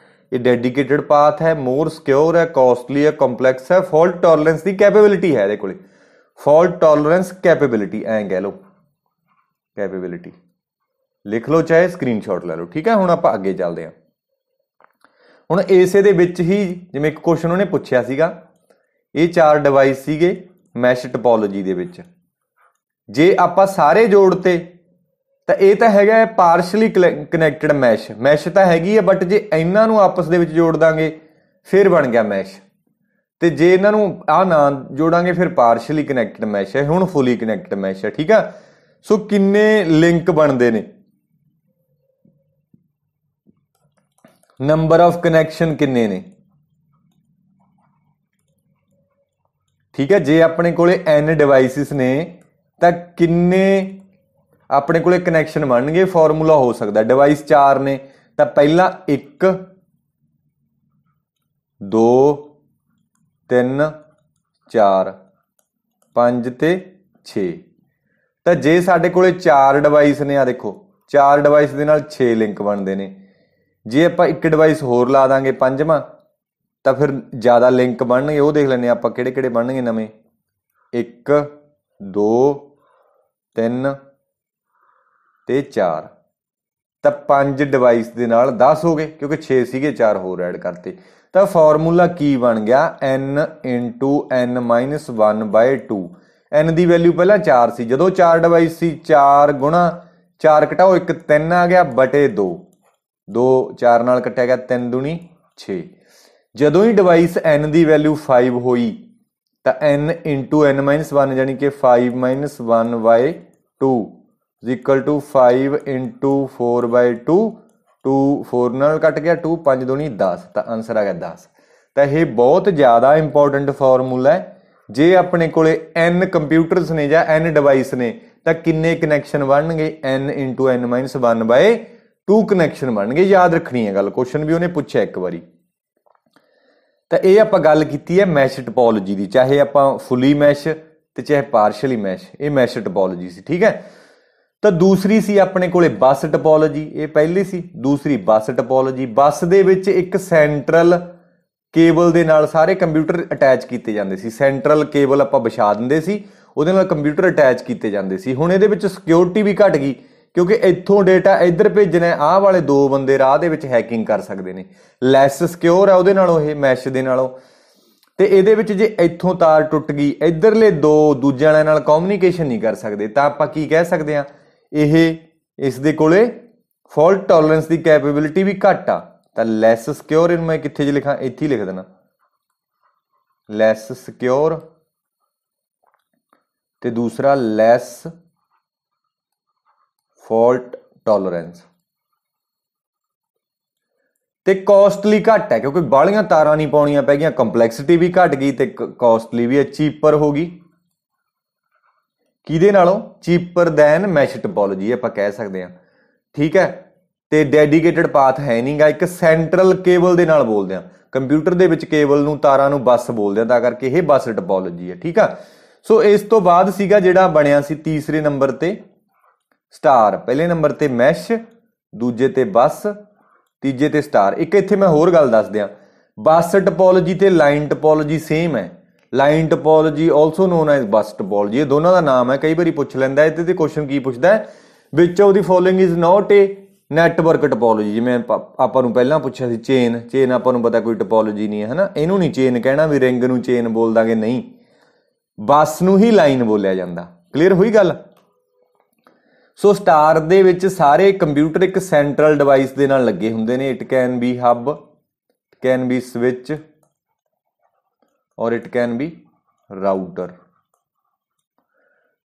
ਇਹ ਡੈਡੀਕੇਟਡ ਪਾਥ ਹੈ, ਮੋਰ ਸਿਕਿਉਰ ਹੈ, ਕਾਸਟਲੀ ਹੈ, ਕੰਪਲੈਕਸ ਹੈ, ਫਾਲਟ ਟੋਲਰੈਂਸ ਦੀ ਕੈਪੇਬਿਲਿਟੀ ਹੈ ਇਹਦੇ ਕੋਲੇ। ਫਾਲਟ ਟੋਲਰੈਂਸ ਕੈਪੇਬਿਲਿਟੀ ਐਂ ਕਹਿ ਲਓ, ਕੈਪੇਬਿਲਿਟੀ ਲਿਖ ਲਓ, ਚਾਹੇ ਸਕਰੀਨਸ਼ਾਟ ਲੈ ਲਓ। ਠੀਕ ਹੈ, ਹੁਣ ਆਪਾਂ ਅੱਗੇ ਚੱਲਦੇ ਹਾਂ। ਹੁਣ ਇਸੇ ਦੇ ਵਿੱਚ ਹੀ ਜਿਵੇਂ ਇੱਕ ਕੁਐਸਚਨ ਉਹਨੇ ਪੁੱਛਿਆ ਸੀਗਾ, ਇਹ 4 ਡਿਵਾਈਸ ਸੀਗੇ ਮੈਸ਼ ਟਪੋਲੋਜੀ ਦੇ ਵਿੱਚ। ਜੇ ਆਪਾਂ ਸਾਰੇ ਜੋੜਤੇ ਤਾਂ ਇਹ ਤਾਂ ਹੈਗਾ ਹੈ ਪਾਰਸ਼ਲੀ ਕਨੈਕਟਡ ਮੈਸ਼ ਤਾਂ ਹੈਗੀ ਹੈ, ਬਟ ਜੇ ਇਹਨਾਂ ਨੂੰ ਆਪਸ ਦੇ ਵਿੱਚ ਜੋੜ ਦਾਂਗੇ ਫਿਰ ਬਣ ਗਿਆ ਮੈਸ਼, ਤੇ ਜੇ ਇਹਨਾਂ ਨੂੰ ਆ ਨਾ ਜੋੜਾਂਗੇ ਫਿਰ ਪਾਰਸ਼ਲੀ ਕਨੈਕਟਡ ਮੈਸ਼ ਹੈ। ਹੁਣ ਫੁਲੀ ਕਨੈਕਟਡ ਮੈਸ਼ ਹੈ। ਠੀਕ ਆ, ਸੋ ਕਿੰਨੇ ਲਿੰਕ ਬਣਦੇ ਨੇ, ਨੰਬਰ ਆਫ ਕਨੈਕਸ਼ਨ ਕਿੰਨੇ ਨੇ। ਠੀਕ ਹੈ, ਜੇ ਆਪਣੇ ਕੋਲੇ n ਡਿਵਾਈਸਿਸ ਨੇ ਤਾਂ ਕਿੰਨੇ ਆਪਣੇ ਕੋਲੇ ਕਨੈਕਸ਼ਨ ਬਣਨਗੇ। ਫਾਰਮੂਲਾ ਹੋ ਸਕਦਾ ਡਿਵਾਈਸ 4 ਨੇ ਤਾਂ ਪਹਿਲਾਂ 1 2 3 4 5 ਤੇ 6। ਤਾਂ ਜੇ ਸਾਡੇ ਕੋਲੇ 4 ਡਿਵਾਈਸ ਨੇ, ਆ ਦੇਖੋ 4 ਡਿਵਾਈਸ ਦੇ ਨਾਲ 6 ਲਿੰਕ ਬਣਦੇ ਨੇ। ਜੇ ਆਪਾਂ ਇੱਕ ਡਿਵਾਈਸ ਹੋਰ ਲਾ ਦਾਂਗੇ 5ਵਾਂ ਤਾਂ ਫਿਰ ਜ਼ਿਆਦਾ ਲਿੰਕ ਬਣਨਗੇ। ਉਹ ਦੇਖ ਲੈਂਦੇ ਆਪਾਂ ਕਿਹੜੇ ਕਿਹੜੇ ਬਣਨਗੇ ਨਵੇਂ। 1 2 3 ਤੇ 4 ਤਾਂ 5 ਡਿਵਾਈਸ ਦੇ ਨਾਲ 10 ਹੋ ਗਏ, ਕਿਉਂਕਿ 6 ਸੀਗੇ 4 ਹੋਰ ਐਡ ਕਰਤੇ। ਤਾਂ ਫਾਰਮੂਲਾ ਕੀ ਬਣ ਗਿਆ, n × n-1/2। n ਦੀ ਵੈਲਿਊ ਪਹਿਲਾਂ 4 ਸੀ, ਜਦੋਂ 4 ਡਿਵਾਈਸ ਸੀ 4 ਗੁਣਾ 4 ਘਟਾਓ 1 3 ਆ ਗਿਆ ਬਟੇ 2, 2 4 ਨਾਲ ਕੱਟਿਆ ਗਿਆ 3 ਦੂਣੀ 6। ਜਦੋਂ ਹੀ ਡਿਵਾਈਸ n ਦੀ ਵੈਲਿਊ 5 ਹੋਈ ਤਾਂ n × n-1 ਜਾਨੀ ਕਿ 5 - 1/2 = 5 × 4/2। 2 4 ਨਾਲ ਕੱਟ ਗਿਆ 2, 5 ਦੂਣੀ 10, ਤਾਂ ਆਨਸਰ ਆ ਗਿਆ 10। ਤਾਂ ਇਹ ਬਹੁਤ ਜ਼ਿਆਦਾ ਇੰਪੋਰਟੈਂਟ ਫਾਰਮੂਲਾ ਹੈ। ਜੇ ਆਪਣੇ ਕੋਲੇ n ਕੰਪਿਊਟਰਸ ਨੇ ਜਾਂ n ਡਿਵਾਈਸ ਨੇ ਤਾਂ ਕਿੰਨੇ ਕਨੈਕਸ਼ਨ ਬਣਨਗੇ, n × n-1/2 ਕਨੈਕਸ਼ਨ ਬਣਨਗੇ। ਯਾਦ ਰੱਖਣੀ ਹੈ ਗੱਲ, ਕੁਐਸਚਨ ਵੀ ਉਹਨੇ ਪੁੱਛਿਆ ਇੱਕ ਵਾਰੀ। ਤਾਂ ਇਹ ਆਪਾਂ ਗੱਲ ਕੀਤੀ ਹੈ ਮੈਸ਼ ਟਪੋਲੋਜੀ ਦੀ, ਚਾਹੇ ਆਪਾਂ ਫੁੱਲੀ ਮੈਸ਼ ਤੇ ਚਾਹੇ ਪਾਰਸ਼ਲੀ ਮੈਸ਼, ਇਹ ਮੈਸ਼ ਟਪੋਲੋਜੀ ਸੀ। ਠੀਕ ਹੈ, ਤਾਂ ਦੂਸਰੀ ਸੀ ਆਪਣੇ ਕੋਲੇ ਬੱਸ ਟਪੋਲੋਜੀ, ਇਹ ਪਹਿਲੀ ਸੀ। ਦੂਸਰੀ ਬੱਸ ਟਪੋਲੋਜੀ, ਬੱਸ ਦੇ ਵਿੱਚ ਇੱਕ ਸੈਂਟਰਲ ਕੇਬਲ ਦੇ ਨਾਲ ਸਾਰੇ ਕੰਪਿਊਟਰ ਅਟੈਚ ਕੀਤੇ ਜਾਂਦੇ ਸੀ। ਸੈਂਟਰਲ ਕੇਬਲ ਆਪਾਂ ਵਿਛਾ ਦਿੰਦੇ ਸੀ, ਉਹਦੇ ਨਾਲ ਕੰਪਿਊਟਰ ਅਟੈਚ ਕੀਤੇ ਜਾਂਦੇ ਸੀ। ਹੁਣ ਇਹਦੇ ਵਿੱਚ ਸਿਕਿਉਰਿਟੀ ਵੀ ਘਟ ਗਈ, ਕਿਉਂਕਿ ਇੱਥੋਂ ਡੇਟਾ ਇੱਧਰ ਭੇਜਣਾ, ਆਹ ਵਾਲੇ 2 ਬੰਦੇ ਰਾਹ ਦੇ ਵਿੱਚ ਹੈਕਿੰਗ ਕਰ ਸਕਦੇ ਨੇ। ਲੈਸ ਸਿਕਿਉਰ ਹੈ ਉਹਦੇ ਨਾਲੋਂ, ਇਹ ਮੈਸ਼ ਦੇ ਨਾਲੋਂ। ਤੇ ਇਹਦੇ ਵਿੱਚ ਜੇ ਇੱਥੋਂ ਤਾਰ ਟੁੱਟ ਗਈ, ਇੱਧਰਲੇ 2 ਦੂਜੇ ਵਾਲਿਆਂ ਨਾਲ ਕਮਿਊਨੀਕੇਸ਼ਨ ਨਹੀਂ ਕਰ ਸਕਦੇ, ਤਾਂ ਆਪਾਂ ਕੀ ਕਹਿ ਸਕਦੇ ਹਾਂ, ਇਹ ਇਸ ਦੇ ਕੋਲੇ ਫਾਲਟ ਟੋਲਰੈਂਸ ਦੀ ਕੈਪੇਬਿਲਿਟੀ ਵੀ ਘੱਟ ਆ। ਤਾਂ ਲੈਸ ਸਿਕਿਉਰ, ਇਹਨੂੰ ਮੈਂ ਕਿੱਥੇ ਜੇ ਲਿਖਾਂ, ਇੱਥੇ ਹੀ ਲਿਖ ਦੇਣਾ ਲੈਸ ਸਿਕਿਉਰ, ਤੇ ਦੂਸਰਾ ਲੈਸ ਫਾਲਟ ਟੋਲਰੈਂਸ। ਤੇ ਕਾਸਟਲੀ ਘੱਟ ਹੈ, ਕਿਉਂਕਿ ਬਾਹਲੀਆਂ ਤਾਰਾਂ ਨਹੀਂ ਪਾਉਣੀਆਂ ਪੈ ਗਈਆਂ, ਕੰਪਲੈਕਸਿਟੀ ਵੀ ਘਟ ਗਈ ਤੇ ਕਾਸਟਲੀ ਵੀ ਚੀਪਰ ਹੋ ਗਈ। ਕਿਹਦੇ ਨਾਲੋਂ, ਚੀਪਰ ਦੈਨ ਮੈਸ਼ ਟਪੋਲੋਜੀ ਆਪਾਂ ਕਹਿ ਸਕਦੇ ਹਾਂ। ਠੀਕ ਹੈ, ਤੇ ਡੈਡੀਕੇਟਡ ਪਾਥ ਹੈ ਨਹੀਂਗਾ, ਇੱਕ ਸੈਂਟਰਲ ਕੇਬਲ ਦੇ ਨਾਲ ਬੋਲਦੇ ਆ। ਕੰਪਿਊਟਰ ਦੇ ਵਿੱਚ ਕੇਬਲ ਨੂੰ, ਤਾਰਾਂ ਨੂੰ ਬੱਸ ਬੋਲਦੇ ਆ, ਤਾਂ ਕਰਕੇ ਇਹ ਬੱਸ ਟਪੋਲੋਜੀ ਹੈ। ਠੀਕ ਆ, ਸੋ ਇਸ ਤੋਂ ਬਾਅਦ ਸੀਗਾ ਜਿਹੜਾ ਬਣਿਆ ਸੀ ਤੀਸਰੇ ਨੰਬਰ ਤੇ ਸਟਾਰ, ਪਹਿਲੇ ਨੰਬਰ ਤੇ ਮੈਸ਼, ਦੂਜੇ ਤੇ ਬੱਸ, ਤੀਜੇ ਤੇ ਸਟਾਰ। ਇੱਕ ਇੱਥੇ ਮੈਂ ਹੋਰ ਗੱਲ ਦੱਸ ਦਿਆਂ, ਬੱਸ ਟਪੋਲੋਜੀ ਤੇ ਲਾਈਨ ਟਪੋਲੋਜੀ ਸੇਮ ਹੈ। ਲਾਈਨ ਟਪੋਲੋਜੀ ਆਲਸੋ ਨੋਨ ਐਜ਼ ਬੱਸ ਟਪੋਲੋਜੀ, ਇਹ ਦੋਨਾਂ ਦਾ ਨਾਮ ਹੈ। ਕਈ ਵਾਰੀ ਪੁੱਛ ਲੈਂਦਾ ਇਹਦੇ ਤੇ ਕੁਐਸਚਨ ਕੀ ਪੁੱਛਦਾ, which of the following is not a network topology. ਜਿਵੇਂ ਆਪਾਂ ਨੂੰ ਪਹਿਲਾਂ ਪੁੱਛਿਆ ਸੀ ਚੇਨ ਆਪਾਂ ਨੂੰ ਪਤਾ ਕੋਈ ਟਪੋਲੋਜੀ ਨਹੀਂ ਹੈ, ਹਨਾ। ਇਹਨੂੰ ਨਹੀਂ ਚੇਨ ਕਹਿਣਾ ਵੀ ਰਿੰਗ ਨੂੰ ਚੇਨ ਬੋਲ ਦਾਂਗੇ, ਨਹੀਂ, ਬੱਸ ਨੂੰ ਹੀ ਲਾਈਨ ਬੋਲਿਆ ਜਾਂਦਾ। ਕਲੀਅਰ ਹੋਈ ਗੱਲ। ਸੋ ਸਟਾਰ ਦੇ ਵਿੱਚ ਸਾਰੇ ਕੰਪਿਊਟਰ ਇੱਕ ਸੈਂਟਰਲ ਡਿਵਾਈਸ ਦੇ ਨਾਲ ਲੱਗੇ ਹੁੰਦੇ ਨੇ। It can be hub, can be switch ਔਰ ਇਟ ਕੈਨ ਬੀ ਰਾਊਟਰ।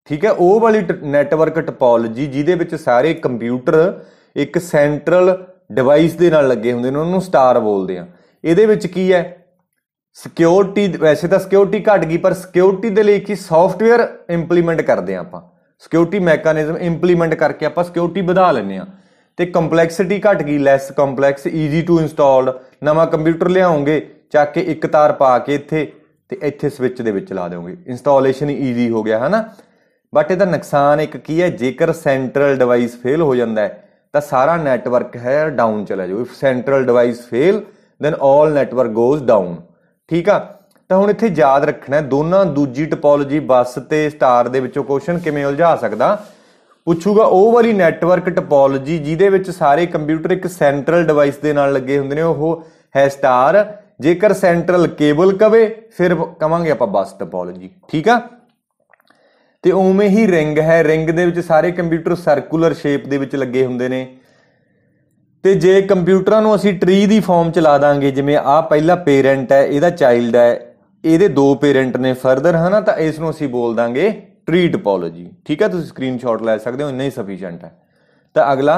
ਠੀਕ ਹੈ, ਉਹ ਵਾਲੀ ਨੈਟਵਰਕ ਟਪੋਲੋਜੀ ਜਿਹਦੇ ਵਿੱਚ ਸਾਰੇ ਕੰਪਿਊਟਰ ਇੱਕ ਸੈਂਟਰਲ ਡਿਵਾਈਸ ਦੇ ਨਾਲ ਲੱਗੇ ਹੁੰਦੇ ਨੇ, ਉਹਨੂੰ ਸਟਾਰ ਬੋਲਦੇ ਆ। ਇਹਦੇ ਵਿੱਚ ਕੀ ਹੈ, ਸਿਕਿਉਰਿਟੀ, ਵੈਸੇ ਤਾਂ ਸਿਕਿਉਰਿਟੀ ਘਟ ਗਈ, ਪਰ ਸਿਕਿਉਰਿਟੀ ਦੇ ਲਈ ਕੀ ਸੌਫਟਵੇਅਰ ਇੰਪਲੀਮੈਂਟ ਕਰਦੇ ਆ ਆਪਾਂ, ਸਿਕਿਉਰਿਟੀ ਮੈਕੈਨਿਜ਼ਮ ਇੰਪਲੀਮੈਂਟ ਕਰਕੇ ਆਪਾਂ ਸਿਕਿਉਰਿਟੀ ਵਧਾ ਲੈਂਦੇ ਆ। ਤੇ ਕੰਪਲੈਕਸਿਟੀ ਘਟ ਗਈ, ਲੈਸ ਕੰਪਲੈਕਸ, ਈਜ਼ੀ ਟੂ ਇੰਸਟਾਲ। ਨਵਾਂ ਕੰਪਿਊਟਰ ਲਿਆਓਗੇ, ਚੱਕ ਕੇ ਇੱਕ ਤਾਰ ਪਾ ਕੇ ਇੱਥੇ ਤੇ ਇੱਥੇ ਸਵਿਚ ਦੇ ਵਿੱਚ ਲਾ ਦਿਓਗੇ, ਇੰਸਟਾਲੇਸ਼ਨ ਈਜ਼ੀ ਹੋ ਗਿਆ, ਹਨਾ। ਬਟ ਇਹਦਾ ਨੁਕਸਾਨ ਇੱਕ ਕੀ ਹੈ, ਜੇਕਰ ਸੈਂਟਰਲ ਡਿਵਾਈਸ ਫੇਲ ਹੋ ਜਾਂਦਾ ਹੈ ਤਾਂ ਸਾਰਾ ਨੈਟਵਰਕ ਹੈ ਡਾਊਨ ਚਲਾ ਜਾਊ। If central device fail then all network goes down. ਠੀਕ ਆ, ਤਾਂ ਹੁਣ ਇੱਥੇ ਯਾਦ ਰੱਖਣਾ ਦੋਨਾਂ, ਦੂਜੀ ਟਪੋਲੋਜੀ ਬੱਸ ਤੇ ਸਟਾਰ ਦੇ ਵਿੱਚੋਂ ਕੁਐਸਚਨ ਕਿਵੇਂ ਉਲਝਾ ਸਕਦਾ, ਪੁੱਛੂਗਾ ਉਹ ਵਾਲੀ ਨੈਟਵਰਕ ਟਪੋਲੋਜੀ ਜਿਹਦੇ ਵਿੱਚ ਸਾਰੇ ਕੰਪਿਊਟਰ ਇੱਕ ਸੈਂਟਰਲ ਡਿਵਾਈਸ ਦੇ ਨਾਲ ਲੱਗੇ ਹੁੰਦੇ ਨੇ, ਉਹ ਹੈ ਸਟਾਰ। ਜੇਕਰ ਸੈਂਟਰਲ ਕੇਬਲ ਕਵੇ ਫਿਰ ਕਵਾਂਗੇ ਆਪਾਂ ਬੱਸ ਟਪੋਲੋਜੀ। ਠੀਕ ਆ, ਤੇ ਉਵੇਂ ਹੀ ਰਿੰਗ ਹੈ, ਰਿੰਗ ਦੇ ਵਿੱਚ ਸਾਰੇ ਕੰਪਿਊਟਰ ਸਰਕੂਲਰ ਸ਼ੇਪ ਦੇ ਵਿੱਚ ਲੱਗੇ ਹੁੰਦੇ ਨੇ। ਤੇ ਜੇ ਕੰਪਿਊਟਰਾਂ ਨੂੰ ਅਸੀਂ ਟਰੀ ਦੀ ਫਾਰਮ ਚ ਲਾ ਦਾਂਗੇ, ਜਿਵੇਂ ਆਹ ਪਹਿਲਾ ਪੇਰੈਂਟ ਹੈ, ਇਹਦਾ ਚਾਈਲਡ ਹੈ, ਇਹਦੇ ਦੋ ਪੇਰੈਂਟ ਨੇ ਫਰਦਰ, ਹੈ ਨਾ, ਤਾਂ ਇਸ ਨੂੰ ਅਸੀਂ ਬੋਲ ਦਾਂਗੇ ਟਰੀ ਟਪੋਲੋਜੀ। ਠੀਕ ਹੈ, ਤੁਸੀਂ ਸਕਰੀਨਸ਼ਾਟ ਲੈ ਸਕਦੇ ਹੋ, ਇੰਨਾ ਹੀ ਸਫੀਸ਼ੀਐਂਟ ਹੈ। ਤਾਂ ਅਗਲਾ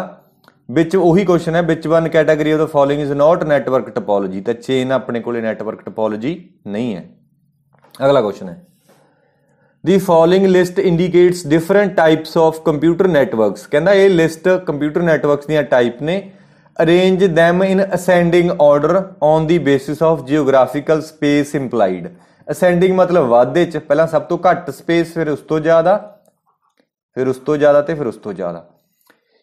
ਵਿੱਚ ਉਹੀ ਕੁਐਸਚਨ ਹੈ, which one category of the following is not network topology. ਤਾਂ ਚੇਨ ਆਪਣੇ ਕੋਲੇ ਨੈਟਵਰਕ ਟਪੋਲੋਜੀ ਨਹੀਂ ਹੈ। ਅਗਲਾ ਕੁਐਸਚਨ ਹੈ, the following list indicates different types of computer networks. ਕਹਿੰਦਾ ਇਹ ਲਿਸਟ ਕੰਪਿਊਟਰ ਨੈਟਵਰਕਸ ਦੀਆਂ ਟਾਈਪ ਨੇ। Arrange them in ascending order on the basis of geographical space implied। ascending ਮਤਲਬ ਵਾਧੇ ਚ, ਪਹਿਲਾਂ ਸਭ ਤੋਂ ਘੱਟ ਸਪੇਸ, ਫਿਰ ਉਸ ਤੋਂ ਜ਼ਿਆਦਾ, ਫਿਰ ਉਸ ਤੋਂ ਜ਼ਿਆਦਾ ਤੇ ਫਿਰ ਉਸ ਤੋਂ ਜ਼ਿਆਦਾ।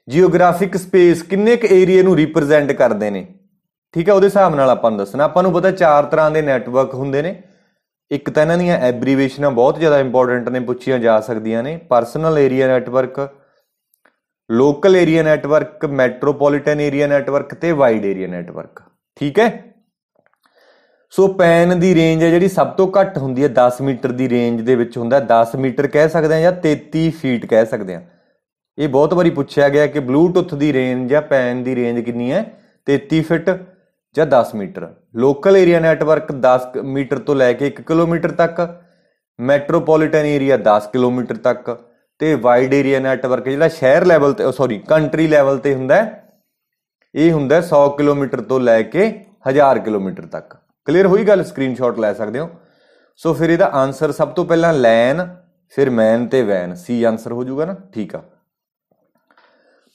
ਜਿਓਗ੍ਰਾਫਿਕ ਸਪੇਸ ਕਿੰਨੇ ਕੁ ਏਰੀਏ ਨੂੰ ਰਿਪਰੈਜ਼ੈਂਟ ਕਰਦੇ ਨੇ, ਠੀਕ ਹੈ, ਉਹਦੇ ਹਿਸਾਬ ਨਾਲ ਆਪਾਂ ਨੂੰ ਦੱਸਣਾ। ਆਪਾਂ ਨੂੰ ਪਤਾ 4 ਤਰ੍ਹਾਂ ਦੇ ਨੈਟਵਰਕ ਹੁੰਦੇ ਨੇ। ਇੱਕ ਤਾਂ ਇਹਨਾਂ ਦੀਆਂ ਐਬਰੀਵੇਸ਼ਨਾਂ ਬਹੁਤ ਜ਼ਿਆਦਾ ਇੰਪੋਰਟੈਂਟ ਨੇ, ਪੁੱਛੀਆਂ ਜਾ ਸਕਦੀਆਂ ਨੇ। Personal area network, local area network, metropolitan area network ਤੇ ਵਾਈਡ ਏਰੀਆ ਨੈਟਵਰਕ। ਠੀਕ ਹੈ, ਸੋ ਪੈਨ ਦੀ ਰੇਂਜ ਹੈ ਜਿਹੜੀ ਸਭ ਤੋਂ ਘੱਟ ਹੁੰਦੀ ਹੈ 10 ਮੀਟਰ ਦੀ ਰੇਂਜ ਦੇ ਵਿੱਚ ਹੁੰਦਾ। 10 ਮੀਟਰ ਕਹਿ ਸਕਦੇ ਹਾਂ ਜਾਂ 33 ਫੀਟ ਕਹਿ ਸਕਦੇ ਹਾਂ। ਇਹ ਬਹੁਤ ਵਾਰੀ ਪੁੱਛਿਆ ਗਿਆ ਕਿ ਬਲੂਟੁੱਥ ਦੀ ਰੇਂਜ ਜਾਂ ਪੈਨ ਦੀ ਰੇਂਜ ਕਿੰਨੀ ਹੈ, 33 ਫਿਟ ਜਾਂ 10 metre. Local area network 10 metre ਤੋਂ ਲੈ ਕੇ 1 ਕਿਲੋਮੀਟਰ ਤੱਕ, ਮੈਟਰੋਪੋਲੀਟਨ ਏਰੀਆ 10 ਕਿਲੋਮੀਟਰ ਤੱਕ, ਤੇ ਵਾਈਡ ਏਰੀਆ ਨੈਟਵਰਕ ਜਿਹੜਾ ਸ਼ਹਿਰ ਲੈਵਲ ਤੇ, ਸੌਰੀ ਕੰਟਰੀ ਲੈਵਲ ਤੇ ਹੁੰਦਾ, ਇਹ ਹੁੰਦਾ 100 ਕਿਲੋਮੀਟਰ ਤੋਂ ਲੈ ਕੇ 1000 ਕਿਲੋਮੀਟਰ ਤੱਕ। ਕਲੀਅਰ ਹੋਈ ਗੱਲ, ਸਕਰੀਨਸ਼ਾਟ ਲੈ ਸਕਦੇ ਹੋ। ਸੋ ਫਿਰ ਇਹਦਾ ਆਨਸਰ ਸਭ ਤੋਂ ਪਹਿਲਾਂ ਲੈਨ, ਫਿਰ ਮੈਨ ਤੇ ਵੈਨ, ਸੀ ਆਨਸਰ ਹੋ ਜਾਊਗਾ ਨਾ। ਠੀਕ ਆ,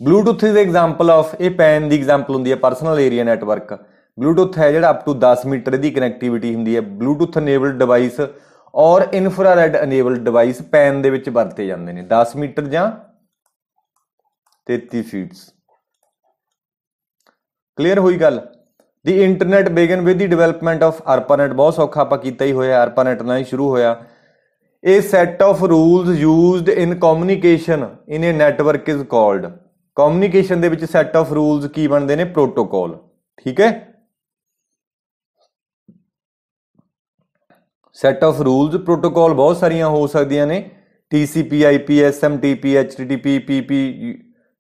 ਬਲੂਟੁੱਥ ਇਜ਼ ਐਗਜ਼ਾਮਪਲ ਆਫ, ਇਹ ਪੈਨ ਦੀ ਐਗਜ਼ਾਮਪਲ ਹੁੰਦੀ ਹੈ ਪਰਸਨਲ ਏਰੀਆ ਨੈਟਵਰਕ। ਬਲੂਟੁੱਥ ਹੈ ਜਿਹੜਾ up to 10 metre the connectivity ਹੁੰਦੀ ਹੈ। ਬਲੂਟੁੱਥ ਅਨੇਬਲਡ ਡਿਵਾਈਸ ਔਰ ਇਨਫਰਾਰੈਡ ਅਨੇਬਲਡ ਡਿਵਾਈਸ ਪੈਨ ਦੇ ਵਿੱਚ ਵਰਤੇ ਜਾਂਦੇ ਨੇ, 10 ਮੀਟਰ ਜਾਂ 33 ਫੀਟਸ। ਕਲੀਅਰ ਹੋਈ ਗੱਲ। The internet begin with the development of ARPANET, ਬਹੁਤ ਸੌਖਾ ਆਪਾਂ ਕੀਤਾ ਹੀ ਹੋਇਆ, ARPANET ਨਾਲ ਹੀ ਸ਼ੁਰੂ ਹੋਇਆ। ਇਹ set of rules used in communication in A network is called. Communication ਦੇ ਵਿੱਚ ਸੈਟ ਆਫ ਰੂਲਸ ਕੀ ਬਣਦੇ ਨੇ, ਪ੍ਰੋਟੋਕੋਲ। ਠੀਕ ਹੈ, ਸੈਟ ਆਫ ਰੂਲਸ, ਪ੍ਰੋਟੋਕੋਲ ਬਹੁਤ ਸਾਰੀਆਂ ਹੋ ਸਕਦੀਆਂ ਨੇ। TCP IP, SMTP, HTTP, PP,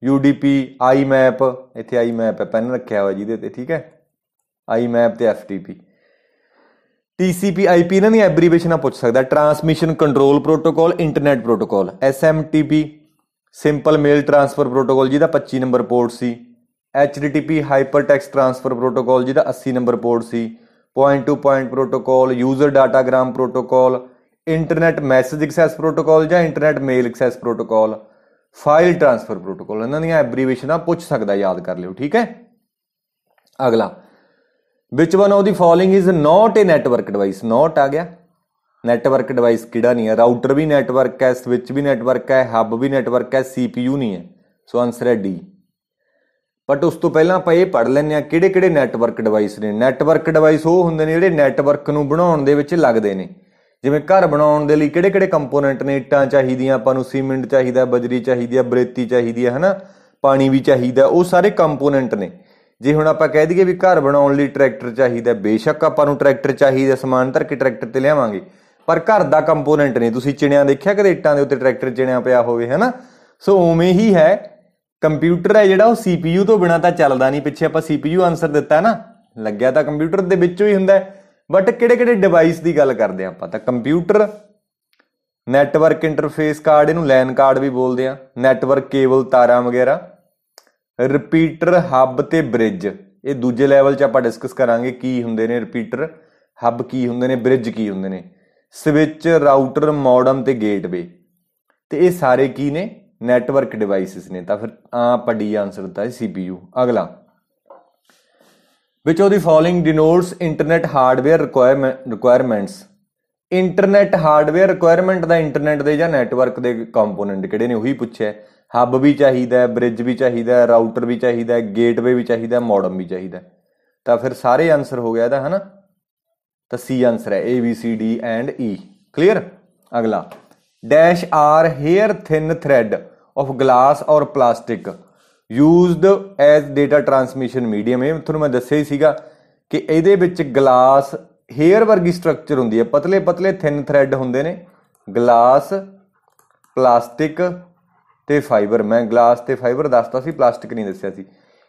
UDP, IMAP, ਇੱਥੇ IMAP ਹੈ, ਪੈਨ ਰੱਖਿਆ ਹੋਇਆ ਜਿਹਦੇ ਤੇ। ਠੀਕ ਹੈ, IMAP ਤੇ FTP। TCP IP ਇਹਨਾਂ ਦੀਆਂ ਐਬਰੀਵੇਸ਼ਨਾਂ ਪੁੱਛ ਸਕਦਾ। Transmission control protocol, internet protocol. SMTP simple mail transfer protocol ਜਿਹਦਾ 25 ਨੰਬਰ ਪੋਰਟ ਸੀ। HTTP hyper text transfer protocol ਜਿਹਦਾ 80 ਨੰਬਰ ਪੋਰਟ ਸੀ। Point to point protocol, user datagram protocol, internet message access protocol ਜਾਂ internet mail access protocol, file transfer protocol. ਇਹਨਾਂ ਦੀਆਂ ਐਬਰੀਵੇਸ਼ਨਾਂ ਪੁੱਛ ਸਕਦਾ, ਯਾਦ ਕਰ ਲਿਓ। ਠੀਕ ਹੈ, ਅਗਲਾ, which one of the following is not a network device. Not ਆ ਗਿਆ, ਨੈਟਵਰਕ ਡਿਵਾਈਸ ਕਿਹੜਾ ਨਹੀਂ ਹੈ। ਰਾਊਟਰ ਵੀ ਨੈਟਵਰਕ ਹੈ, ਸਵਿਚ ਵੀ ਨੈਟਵਰਕ ਹੈ, ਹੱਬ ਵੀ ਨੈਟਵਰਕ ਹੈ, CPU ਨਹੀਂ ਹੈ। ਸੋ ਆਨਸਰ ਹੈ ਡੀ। ਬਟ ਉਸ ਤੋਂ ਪਹਿਲਾਂ ਆਪਾਂ ਇਹ ਪੜ੍ਹ ਲੈਂਦੇ ਹਾਂ ਕਿਹੜੇ ਕਿਹੜੇ ਨੈਟਵਰਕ ਡਿਵਾਈਸ ਨੇ। ਨੈਟਵਰਕ ਡਿਵਾਈਸ ਉਹ ਹੁੰਦੇ ਨੇ ਜਿਹੜੇ ਨੈਟਵਰਕ ਨੂੰ ਬਣਾਉਣ ਦੇ ਵਿੱਚ ਲੱਗਦੇ ਨੇ। ਜਿਵੇਂ ਘਰ ਬਣਾਉਣ ਦੇ ਲਈ ਕਿਹੜੇ ਕਿਹੜੇ ਕੰਪੋਨੈਂਟ ਨੇ, ਇੱਟਾਂ ਚਾਹੀਦੀਆਂ ਆਪਾਂ ਨੂੰ, ਸੀਮੈਂਟ ਚਾਹੀਦਾ, ਬਜਰੀ ਚਾਹੀਦੀ ਹੈ, ਬਰੇਤੀ ਚਾਹੀਦੀ ਹੈ, ਹਨਾ, ਪਾਣੀ ਵੀ ਚਾਹੀਦਾ, ਉਹ ਸਾਰੇ ਕੰਪੋਨੈਂਟ ਨੇ। ਜੇ ਹੁਣ ਆਪਾਂ ਕਹਿ ਦਈਏ ਵੀ ਘਰ ਬਣਾਉਣ ਲਈ ਟਰੈਕਟਰ ਚਾਹੀਦਾ, ਬੇਸ਼ੱਕ ਆਪਾਂ ਨੂੰ ਟਰੈਕਟਰ ਚਾਹੀਦਾ, ਸਮਾਨ ਧਰ ਕੇ ਟਰੈਕਟਰ ਤੇ ਲਿਆਵਾਂਗੇ, ਪਰ ਘਰ ਦਾ ਕੰਪੋਨੈਂਟ ਨੇ। ਤੁਸੀਂ ਚਿਣਿਆ ਦੇਖਿਆ ਕਦੇ, ਇੱਟਾਂ ਦੇ ਉੱਤੇ ਟਰੈਕਟਰ ਚਿਣਿਆ ਪਿਆ ਹੋਵੇ, ਹਨਾ। ਸੋ ਉਵੇਂ ਹੀ ਹੈ ਕੰਪਿਊਟਰ ਹੈ ਜਿਹੜਾ, ਉਹ CPU ਤੋਂ ਬਿਨਾਂ ਤਾਂ ਚੱਲਦਾ ਨਹੀਂ। ਪਿੱਛੇ ਆਪਾਂ CPU ਆਨਸਰ ਦਿੱਤਾ ਨਾ, ਲੱਗਿਆ ਤਾਂ ਕੰਪਿਊਟਰ ਦੇ ਵਿੱਚੋਂ ਹੀ ਹੁੰਦਾ। ਬਟ ਕਿਹੜੇ ਕਿਹੜੇ ਡਿਵਾਈਸ ਦੀ ਗੱਲ ਕਰਦੇ ਹਾਂ ਆਪਾਂ, ਤਾਂ ਕੰਪਿਊਟਰ, ਨੈਟਵਰਕ ਇੰਟਰਫੇਸ ਕਾਰਡ, ਇਹਨੂੰ ਲੈਨ ਕਾਰਡ ਵੀ ਬੋਲਦੇ ਆ, ਨੈਟਵਰਕ ਕੇਬਲ, ਤਾਰਾਂ ਵਗੈਰਾ, ਰਿਪੀਟਰ, ਹੱਬ ਤੇ ਬ੍ਰਿਜ। ਇਹ ਦੂਜੇ ਲੈਵਲ 'ਚ ਆਪਾਂ ਡਿਸਕਸ ਕਰਾਂਗੇ ਕੀ ਹੁੰਦੇ ਨੇ ਰਿਪੀਟਰ, ਹੱਬ ਕੀ ਹੁੰਦੇ ਨੇ, ਬ੍ਰਿਜ ਕੀ ਹੁੰਦੇ ਨੇ। ਸਵਿਚ, ਰਾਊਟਰ, ਮੋਡਮ ਤੇ ਗੇਟਵੇ, ਤੇ ਇਹ ਸਾਰੇ ਕੀ ਨੇ, ਨੈਟਵਰਕ ਡਿਵਾਈਸਿਸ ਨੇ। ਤਾਂ ਫਿਰ ਆਪਾਂ ਡੀ ਆਨਸਰ ਦਿੱਤਾ ਹੈ CPU। ਅਗਲਾ, which of the following denotes internet hardware requirements. Internet hardware requirement ਦਾ ਇੰਟਰਨੈਟ ਦੇ ਜਾਂ ਨੈਟਵਰਕ ਦੇ ਕੰਪੋਨੈਂਟ ਕਿਹੜੇ ਨੇ, ਉਹੀ ਪੁੱਛਿਆ। ਹੱਬ ਵੀ ਚਾਹੀਦਾ, ਬ੍ਰਿਜ ਵੀ ਚਾਹੀਦਾ, ਰਾਊਟਰ ਵੀ ਚਾਹੀਦਾ, ਗੇਟਵੇ ਵੀ ਚਾਹੀਦਾ, ਮੋਡਮ ਵੀ ਚਾਹੀਦਾ। ਤਾਂ ਫਿਰ ਸਾਰੇ ਆਨਸਰ ਹੋ ਗਿਆ ਇਹਦਾ, ਹਨਾ। ਤਾਂ ਸੀ ਆਨਸਰ ਹੈ ABCD ਐਂਡ E। ਕਲੀਅਰ। ਅਗਲਾ, dash are hair thin thread of glass or plastic used as data transmission medium. ਇਹ ਤੁਹਾਨੂੰ ਮੈਂ ਦੱਸਿਆ ਹੀ ਸੀਗਾ ਕਿ ਇਹਦੇ ਵਿੱਚ ਗਲਾਸ ਹੇਅਰ ਵਰਗੀ ਸਟਰਕਚਰ ਹੁੰਦੀ ਹੈ, ਪਤਲੇ ਪਤਲੇ ਥਿਨ ਥ੍ਰੈਡ ਹੁੰਦੇ ਨੇ। ਗਲਾਸ, प्लास्टिक ते फाइबर, मैं ग्लास ते फाइबर दसता सी, प्लास्टिक नहीं दसिया सी,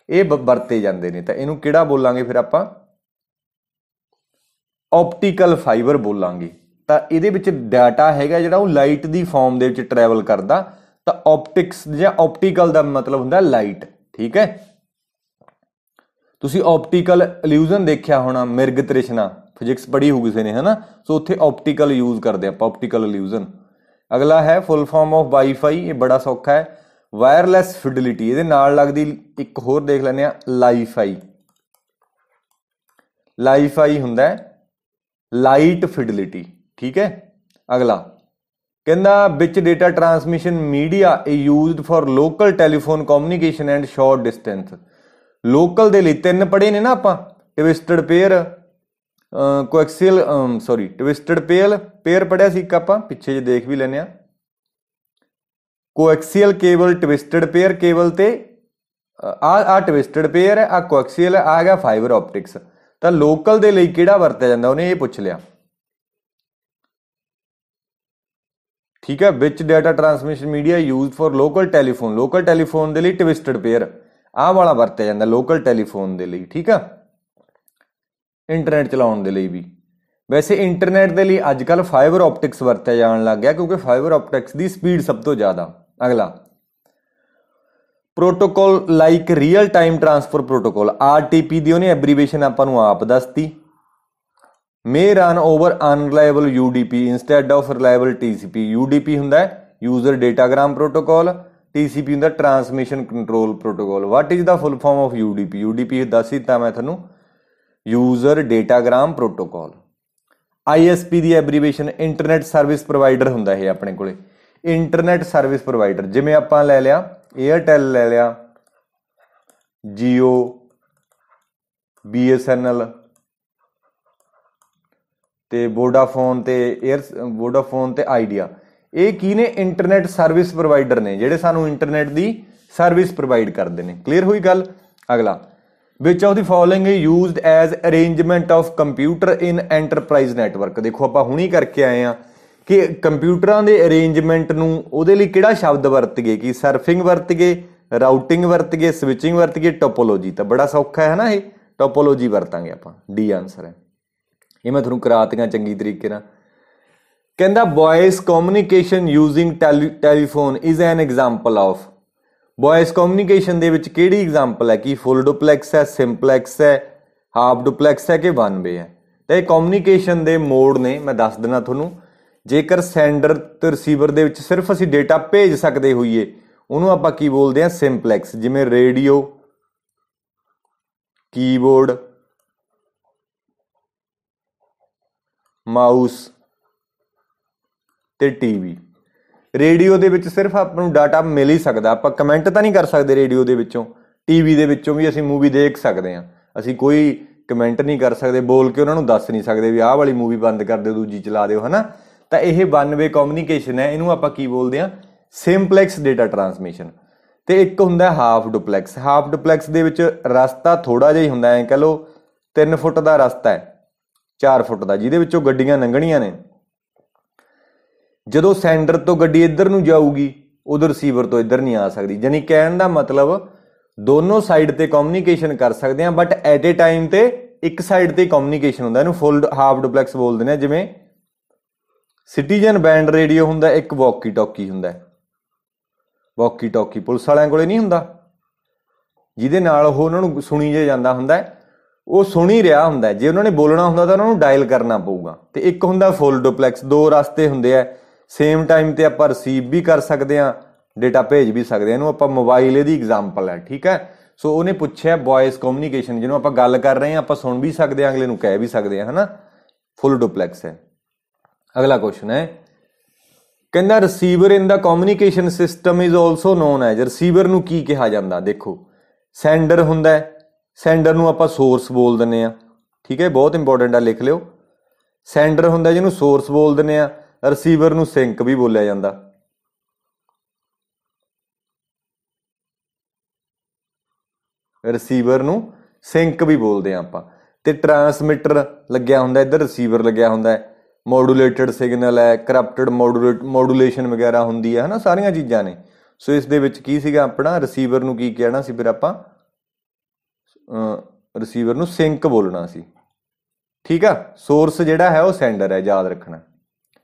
ये वरते जाते हैं। तो इनू किहड़ा बोलांगे फिर आपां, ऑप्टिकल फाइबर बोलांगे। तो ये डाटा है जो लाइट की फॉर्म के ट्रैवल करता, तो ऑप्टिक्स या ऑप्टिकल का मतलब होंगे लाइट। ठीक है, तुसी ऑप्टिकल इल्यूजन देखा होना, मिर्ग तृष्णा फिजिक्स पढ़ी होगी किसी ने, है ना। सो उत्थे ऑप्टिकल यूज करते हैं ऑप्टिकल इल्यूजन। अगला है फुल फॉर्म ऑफ वाईफाई, ये बड़ा सौखा है, वायरलैस फिडिलिटी। ये नाल लगदी एक होर देख लेने, लाईफाई। लाईफाई हुंदा है लाइट फिडिलिटी। ठीक है, अगला कहंदा which data transmission media are used for local telephone communication and short distance. Local दे लई तीन पढ़े ने ना आपां, twisted pair, coaxial sorry twisted pair पढ़िया सी, आपां पिछे जे देख भी लैने आ। Coaxial cable, twisted pair cable ते आ ट्विस्टेड पेयर है, आ कोएक्सियल है, आ गया फाइबर ऑप्टिक्स। तो लोकल दे लई किहड़ा वरत्या जांदा, उन्हें ये पूछ लिया। ठीक है, which data transmission media use for local telephone, local telephone दे लई ट्विस्टेड पेयर आ वाला वरत्या जांदा लोकल टैलीफोन दे लई। ठीक है, इंटरनेट चलाउण दे लई भी। वैसे इंटरनेट दे लई अजकल फाइबर ऑप्टिक्स वरत्या जाण लग गया, क्योंकि फाइबर ऑप्टिक्स की स्पीड सब तो ज्यादा। अगला protocol like real time transfer protocol, RTP दी उन्हें एब्रीवेशन आपां नूं आप दसती। May run over unreliable UDP instead of reliable TCP. UDP हुंदा है यूजर डेटाग्राम प्रोटोकॉल, टीसीपी हुंदा transmission control protocol. What is the full form of UDP? UDP दस दिता मैं थानू, यूजर डेटाग्राम प्रोटोकॉल। आईएसपी दी एब्रीवेशन इंटरनेट सर्विस प्रोवाइडर हुंदा है अपने कोले, इंटरनेट सर्विस प्रोवाइडर। जिवें आपां लै लिया एयरटेल, लै लिया जियो, BSNL ते वोडाफोन ते वोडाफोन ते आइडिया, ये की ने इंटरनेट सर्विस प्रोवाइडर ने जिहड़े सानू इंटरनेट की सर्विस प्रोवाइड करते हैं। क्लीयर हुई गल। अगला which of the following used as arrangement of computer in enterprise network. देखो आप हुणी करके आए हैं कि कंप्यूटरां दे अरेंजमेंट नूं उहदे लई किहड़ा शब्द वरत गए, कि सर्फिंग वरत गए, राउटिंग वरत गए, स्विचिंग वरत गए, टोपोलॉजी। तो बड़ा सौखा है ना, ये टोपोलॉजी वरतांगे आपां, डी आंसर है। ये मैं तुहानूं करातियां चंगी तरीके नाल। कहंदा voice communication using telephone is an example of. Voice communication दे विच किहड़ी एग्जाम्पल है, कि फुल डुपलैक्स है, सिंपलैक्स है, हाफ डुपलैक्स है कि वन वे है। तो ये कम्युनिकेशन दे मोड ने, मैं दस देना तुहानूं। जेकर सैंडर ते रिसीवर दे विच सिर्फ असीं डेटा भेज सकते होईए, उहनूं आपां की बोलदे हां, सिंपलैक्स। जिवें रेडियो, कीबोर्ड, माउस ते टीवी। रेडियो दे विच सिर्फ आपां नूं डाटा मिल ही सकदा, आपां कमेंट तां नहीं कर सकते रेडियो दे विचों। टीवी दे विचों भी असीं मूवी देख सकते हैं, असीं कोई कमेंट नहीं कर सकते, बोल के उन्हां नूं दस नहीं सकते भी आह वाली मूवी बंद कर दिओ, दूजी चला दिओ, है ना। तो यह वन वे कम्युनिकेशन है, इनू आपां की बोलते हैं, सिंपलैक्स डेटा ट्रांसमिशन। तो एक हुंदा हाफ डुपलैक्स। हाफ डुपलैक्स दे विच रस्ता थोड़ा जिहा हुंदा है, कह लो 3 फुट का रस्ता है, 4 फुट का, जिहदे विचों गड्डियां लंघणियां ने। जदों सैंडर तो गड्डी इधर नूं जाऊगी, उधर रिसीवर तो इधर नहीं आ सकती। जानी कहण दा मतलब दोनों साइड ते कम्युनिकेशन कर सकते हैं, बट एट ए टाइम ते एक साइड ते कम्युनिकेशन हुंदा, इहनूं फुल हाफ डुपलैक्स बोलदे ने। जिवें सिटीजन बैंड रेडियो हुंदा, एक वॉकी टॉकी हुंदा। वॉकी टॉकी पुलिस वालियां कोले नहीं हुंदा, जिहदे नाल ओह उहनां नूं सुणी जे जांदा हुंदा, वो सुन ही रहा हुंदा। जे उन्होंने बोलना हुंदा तां उन्हां नूं डायल करना पऊगा। ते एक हुंदा फुल डुपलैक्स, 2 रस्ते हुंदे आ, सेम टाइम ते आपां रिसीव भी कर सकते हैं, डेटा भेज भी सकते हैं। इहनूं आपां मोबाइल इहदी एग्जाम्पल है। ठीक है, सो उन्हें पूछा वॉइस कम्युनिकेशन, जिन्होंने आपां गल कर रहे हैं, आपां सुन भी सकते हैं, अगले नूं कह भी सकते हैं, है ना। फुल डुपलैक्स है। अगला क्वेश्चन है, कहंदा receiver in the communication system is also known as. Receiver नूं की कहा जांदा? देखो सैंडर हुंदा है, सैंडर नूं आपां सोर्स बोल दिंदे आ। ठीक है, बहुत इंपॉर्टेंट है, लिख लिओ। सैंडर हुंदा जिहनूं सोर्स बोल दिंदे आ, रिसीवर नूं सिंक भी बोलिया जांदा। रिसीवर नूं सिंक भी बोलते हैं आपां। ते ट्रांसमिटर लग्या हुंदा, इधर रिसीवर लग्या हुंदा है, ਮੋਡੂਲੇਟਡ ਸਿਗਨਲ ਹੈ, ਕਰਪਟਡ ਮੋਡੂਲੇਸ਼ਨ ਵਗੈਰਾ ਹੁੰਦੀ ਹੈ, ਹਨਾ, ਸਾਰੀਆਂ ਚੀਜ਼ਾਂ ਨੇ। ਸੋ ਇਸ ਦੇ ਵਿੱਚ ਕੀ ਸੀਗਾ ਆਪਣਾ, ਰਿਸੀਵਰ ਨੂੰ ਕੀ ਕਹਿਣਾ ਸੀ ਫਿਰ ਆਪਾਂ, ਰਿਸੀਵਰ ਨੂੰ ਸਿੰਕ ਬੋਲਣਾ ਸੀ। ਠੀਕ ਆ, ਸੋਰਸ ਜਿਹੜਾ ਹੈ ਉਹ ਸੈਂਡਰ ਹੈ, ਯਾਦ ਰੱਖਣਾ।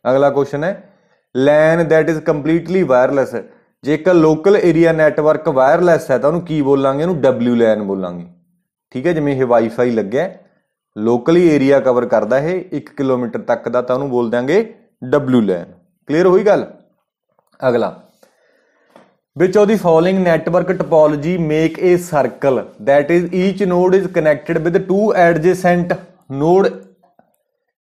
ਅਗਲਾ ਕੁਐਸਚਨ ਹੈ ਲੈਨ ਦੈਟ ਇਜ਼ ਕੰਪਲੀਟਲੀ ਵਾਇਰਲੈਸ। ਜੇਕਰ ਲੋਕਲ ਏਰੀਆ ਨੈਟਵਰਕ ਵਾਇਰਲੈਸ ਹੈ ਤਾਂ ਉਹਨੂੰ ਕੀ ਬੋਲਾਂਗੇ, ਉਹਨੂੰ ਡਬਲਿਊ ਲੈਨ ਬੋਲਾਂਗੇ। ਠੀਕ ਹੈ, ਜਿਵੇਂ ਇਹ ਵਾਈਫਾਈ ਲੱਗਿਆ ਲੋਕਲੀ ਏਰੀਆ ਕਵਰ ਕਰਦਾ ਇਹ 1 ਕਿਲੋਮੀਟਰ ਤੱਕ ਦਾ, ਤਾਂ ਉਹਨੂੰ ਬੋਲ ਦਿਆਂਗੇ ਡਬਲਿਊ ਲੈਨ। ਕਲੀਅਰ ਹੋਈ ਗੱਲ। ਅਗਲਾ, which of the following network topology make a circle that is each node is connected with two adjacent node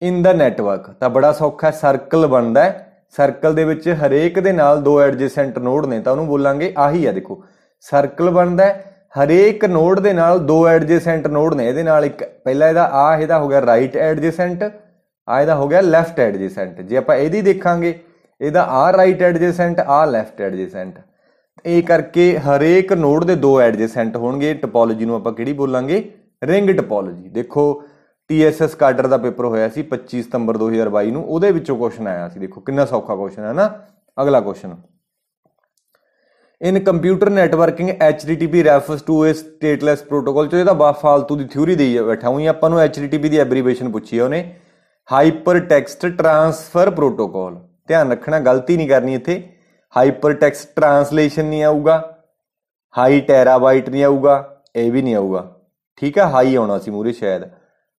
in the network। ਤਾਂ ਬੜਾ ਸੌਖਾ, ਸਰਕਲ ਬਣਦਾ ਹੈ, ਸਰਕਲ ਦੇ ਵਿੱਚ ਹਰੇਕ ਦੇ ਨਾਲ ਦੋ ਐਡਜੈਸੈਂਟ ਨੋਡ ਨੇ, ਤਾਂ ਉਹਨੂੰ ਬੋਲਾਂਗੇ ਆਹੀ ਆ। ਦੇਖੋ ਸਰਕਲ ਬਣਦਾ ਹੈ, ਹਰੇਕ ਨੋਡ ਦੇ ਨਾਲ ਦੋ ਐਡਜੈਸੈਂਟ ਨੋਡ ਨੇ। ਇਹਦੇ ਨਾਲ ਇੱਕ ਪਹਿਲਾਂ ਇਹਦਾ ਹੋ ਗਿਆ ਰਾਈਟ ਐਡਜੈਸੈਂਟ, ਇਹਦਾ ਹੋ ਗਿਆ ਲੈਫਟ ਐਡਜੈਸੈਂਟ। ਜੇ ਆਪਾਂ ਇਹਦੀ ਦੇਖਾਂਗੇ, ਇਹਦਾ ਰਾਈਟ ਐਡਜੈਸੈਂਟ, ਲੈਫਟ ਐਡਜੈਸੈਂਟ। ਇਹ ਕਰਕੇ ਹਰੇਕ ਨੋਡ ਦੇ ਦੋ ਐਡਜੈਸੈਂਟ ਹੋਣਗੇ। ਟਪੋਲੋਜੀ ਨੂੰ ਆਪਾਂ ਕਿਹੜੀ ਬੋਲਾਂਗੇ, ਰਿੰਗ ਟਪੋਲੋਜੀ। ਦੇਖੋ TSS ਕਾਡਰ ਦਾ ਪੇਪਰ ਹੋਇਆ ਸੀ 25 ਸਤੰਬਰ 2022 ਨੂੰ, ਉਹਦੇ ਵਿੱਚੋਂ ਕੁਐਸਚਨ ਆਇਆ ਸੀ। ਦੇਖੋ ਕਿੰਨਾ ਸੌਖਾ ਕੁਐਸਚਨ ਹੈ ਨਾ। ਅਗਲਾ question, in computer networking HTTP refers to a stateless protocol. ਚ ਇਹਦਾ ਫਾਲਤੂ ਦੀ ਥਿਊਰੀ ਦੇਈ ਬੈਠਾ ਹੋਈ, ਆਪਾਂ ਨੂੰ HTTP ਦੀ ਐਬਰੀਵੇਸ਼ਨ ਪੁੱਛੀ ਹੈ ਉਹਨੇ, ਹਾਈਪਰ ਟੈਕਸਟ ਟਰਾਂਸਫਰ ਪ੍ਰੋਟੋਕਾਲ। ਧਿਆਨ ਰੱਖਣਾ, ਗਲਤੀ ਨਹੀਂ ਕਰਨੀ ਇੱਥੇ। ਹਾਈਪਰ ਟੈਕਸਟ ਟਰਾਂਸਲੇਸ਼ਨ ਨਹੀਂ ਆਊਗਾ, ਹਾਈ ਟੈਰਾਬਾਈਟ ਨਹੀਂ ਆਊਗਾ, ਇਹ ਵੀ ਨਹੀਂ ਆਊਗਾ। ਠੀਕ ਹੈ, ਹਾਈ ਆਉਣਾ ਸੀ ਮੂਰੇ ਸ਼ਾਇਦ,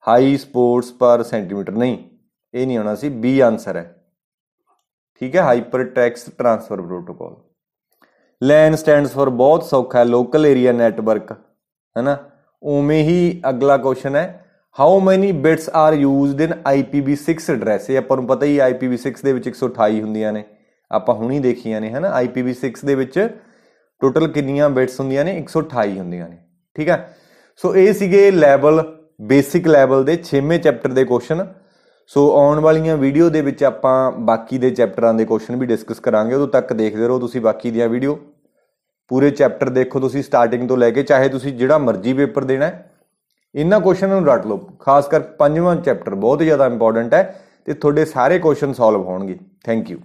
ਹਾਈ ਸਪੋਰਟਸ ਪਰ ਸੈਂਟੀਮੀਟਰ, ਨਹੀਂ ਇਹ ਨਹੀਂ ਆਉਣਾ ਸੀ, B ਆਨਸਰ ਹੈ। ਠੀਕ ਹੈ, hyper text transfer protocol. LAN stands for, ਬਹੁਤ ਸੌਖਾ ਹੈ, ਲੋਕਲ ਏਰੀਆ ਨੈਟਵਰਕ, ਹੈ ਨਾ। ਉਵੇਂ ਹੀ ਅਗਲਾ ਕੁਐਸਚਨ ਹੈ how many bits are used in IPv6 address. ਇਹ ਆਪਾਂ ਨੂੰ ਪਤਾ ਹੀ IPv6 ਦੇ ਵਿੱਚ 128 ਹੁੰਦੀਆਂ ਨੇ, ਆਪਾਂ ਹੁਣੀ ਦੇਖੀਆਂ ਨੇ, ਹੈ ਨਾ। IPv6 ਦੇ ਵਿੱਚ ਟੋਟਲ ਕਿੰਨੀਆਂ ਬਿਟਸ ਹੁੰਦੀਆਂ ਨੇ, 128 ਹੁੰਦੀਆਂ ਨੇ। ਠੀਕ ਹੈ, ਸੋ ਇਹ ਸੀਗੇ ਲੈਵਲ, ਬੇਸਿਕ ਲੈਵਲ ਦੇ 6ਵੇਂ ਚੈਪਟਰ ਦੇ ਕੁਐਸਚਨ। ਸੋ ਆਉਣ ਵਾਲੀਆਂ ਵੀਡੀਓ ਦੇ ਵਿੱਚ ਆਪਾਂ ਬਾਕੀ ਦੇ ਚੈਪਟਰਾਂ ਦੇ ਕੁਐਸਚਨ ਵੀ ਡਿਸਕਸ ਕਰਾਂਗੇ। ਉਦੋਂ ਤੱਕ ਦੇਖਦੇ ਰਹੋ ਤੁਸੀਂ ਬਾਕੀ ਦੀਆਂ ਵੀਡੀਓ। ਪੂਰੇ ਚੈਪਟਰ ਦੇਖੋ ਤੁਸੀਂ ਸਟਾਰਟਿੰਗ ਤੋਂ ਲੈ ਕੇ, ਚਾਹੇ ਤੁਸੀਂ ਜਿਹੜਾ ਮਰਜ਼ੀ ਪੇਪਰ ਦੇਣਾ ਹੈ, ਇਹਨਾਂ ਕੁਐਸਚਨਾਂ ਨੂੰ ਰੱਟ ਲਓ। ਖਾਸ ਕਰ 5ਵਾਂ ਚੈਪਟਰ ਬਹੁਤ ਜ਼ਿਆਦਾ ਇੰਪੋਰਟੈਂਟ ਹੈ ਤੇ ਤੁਹਾਡੇ ਸਾਰੇ ਕੁਐਸਚਨ ਸੋਲਵ ਹੋਣਗੇ। Thank you.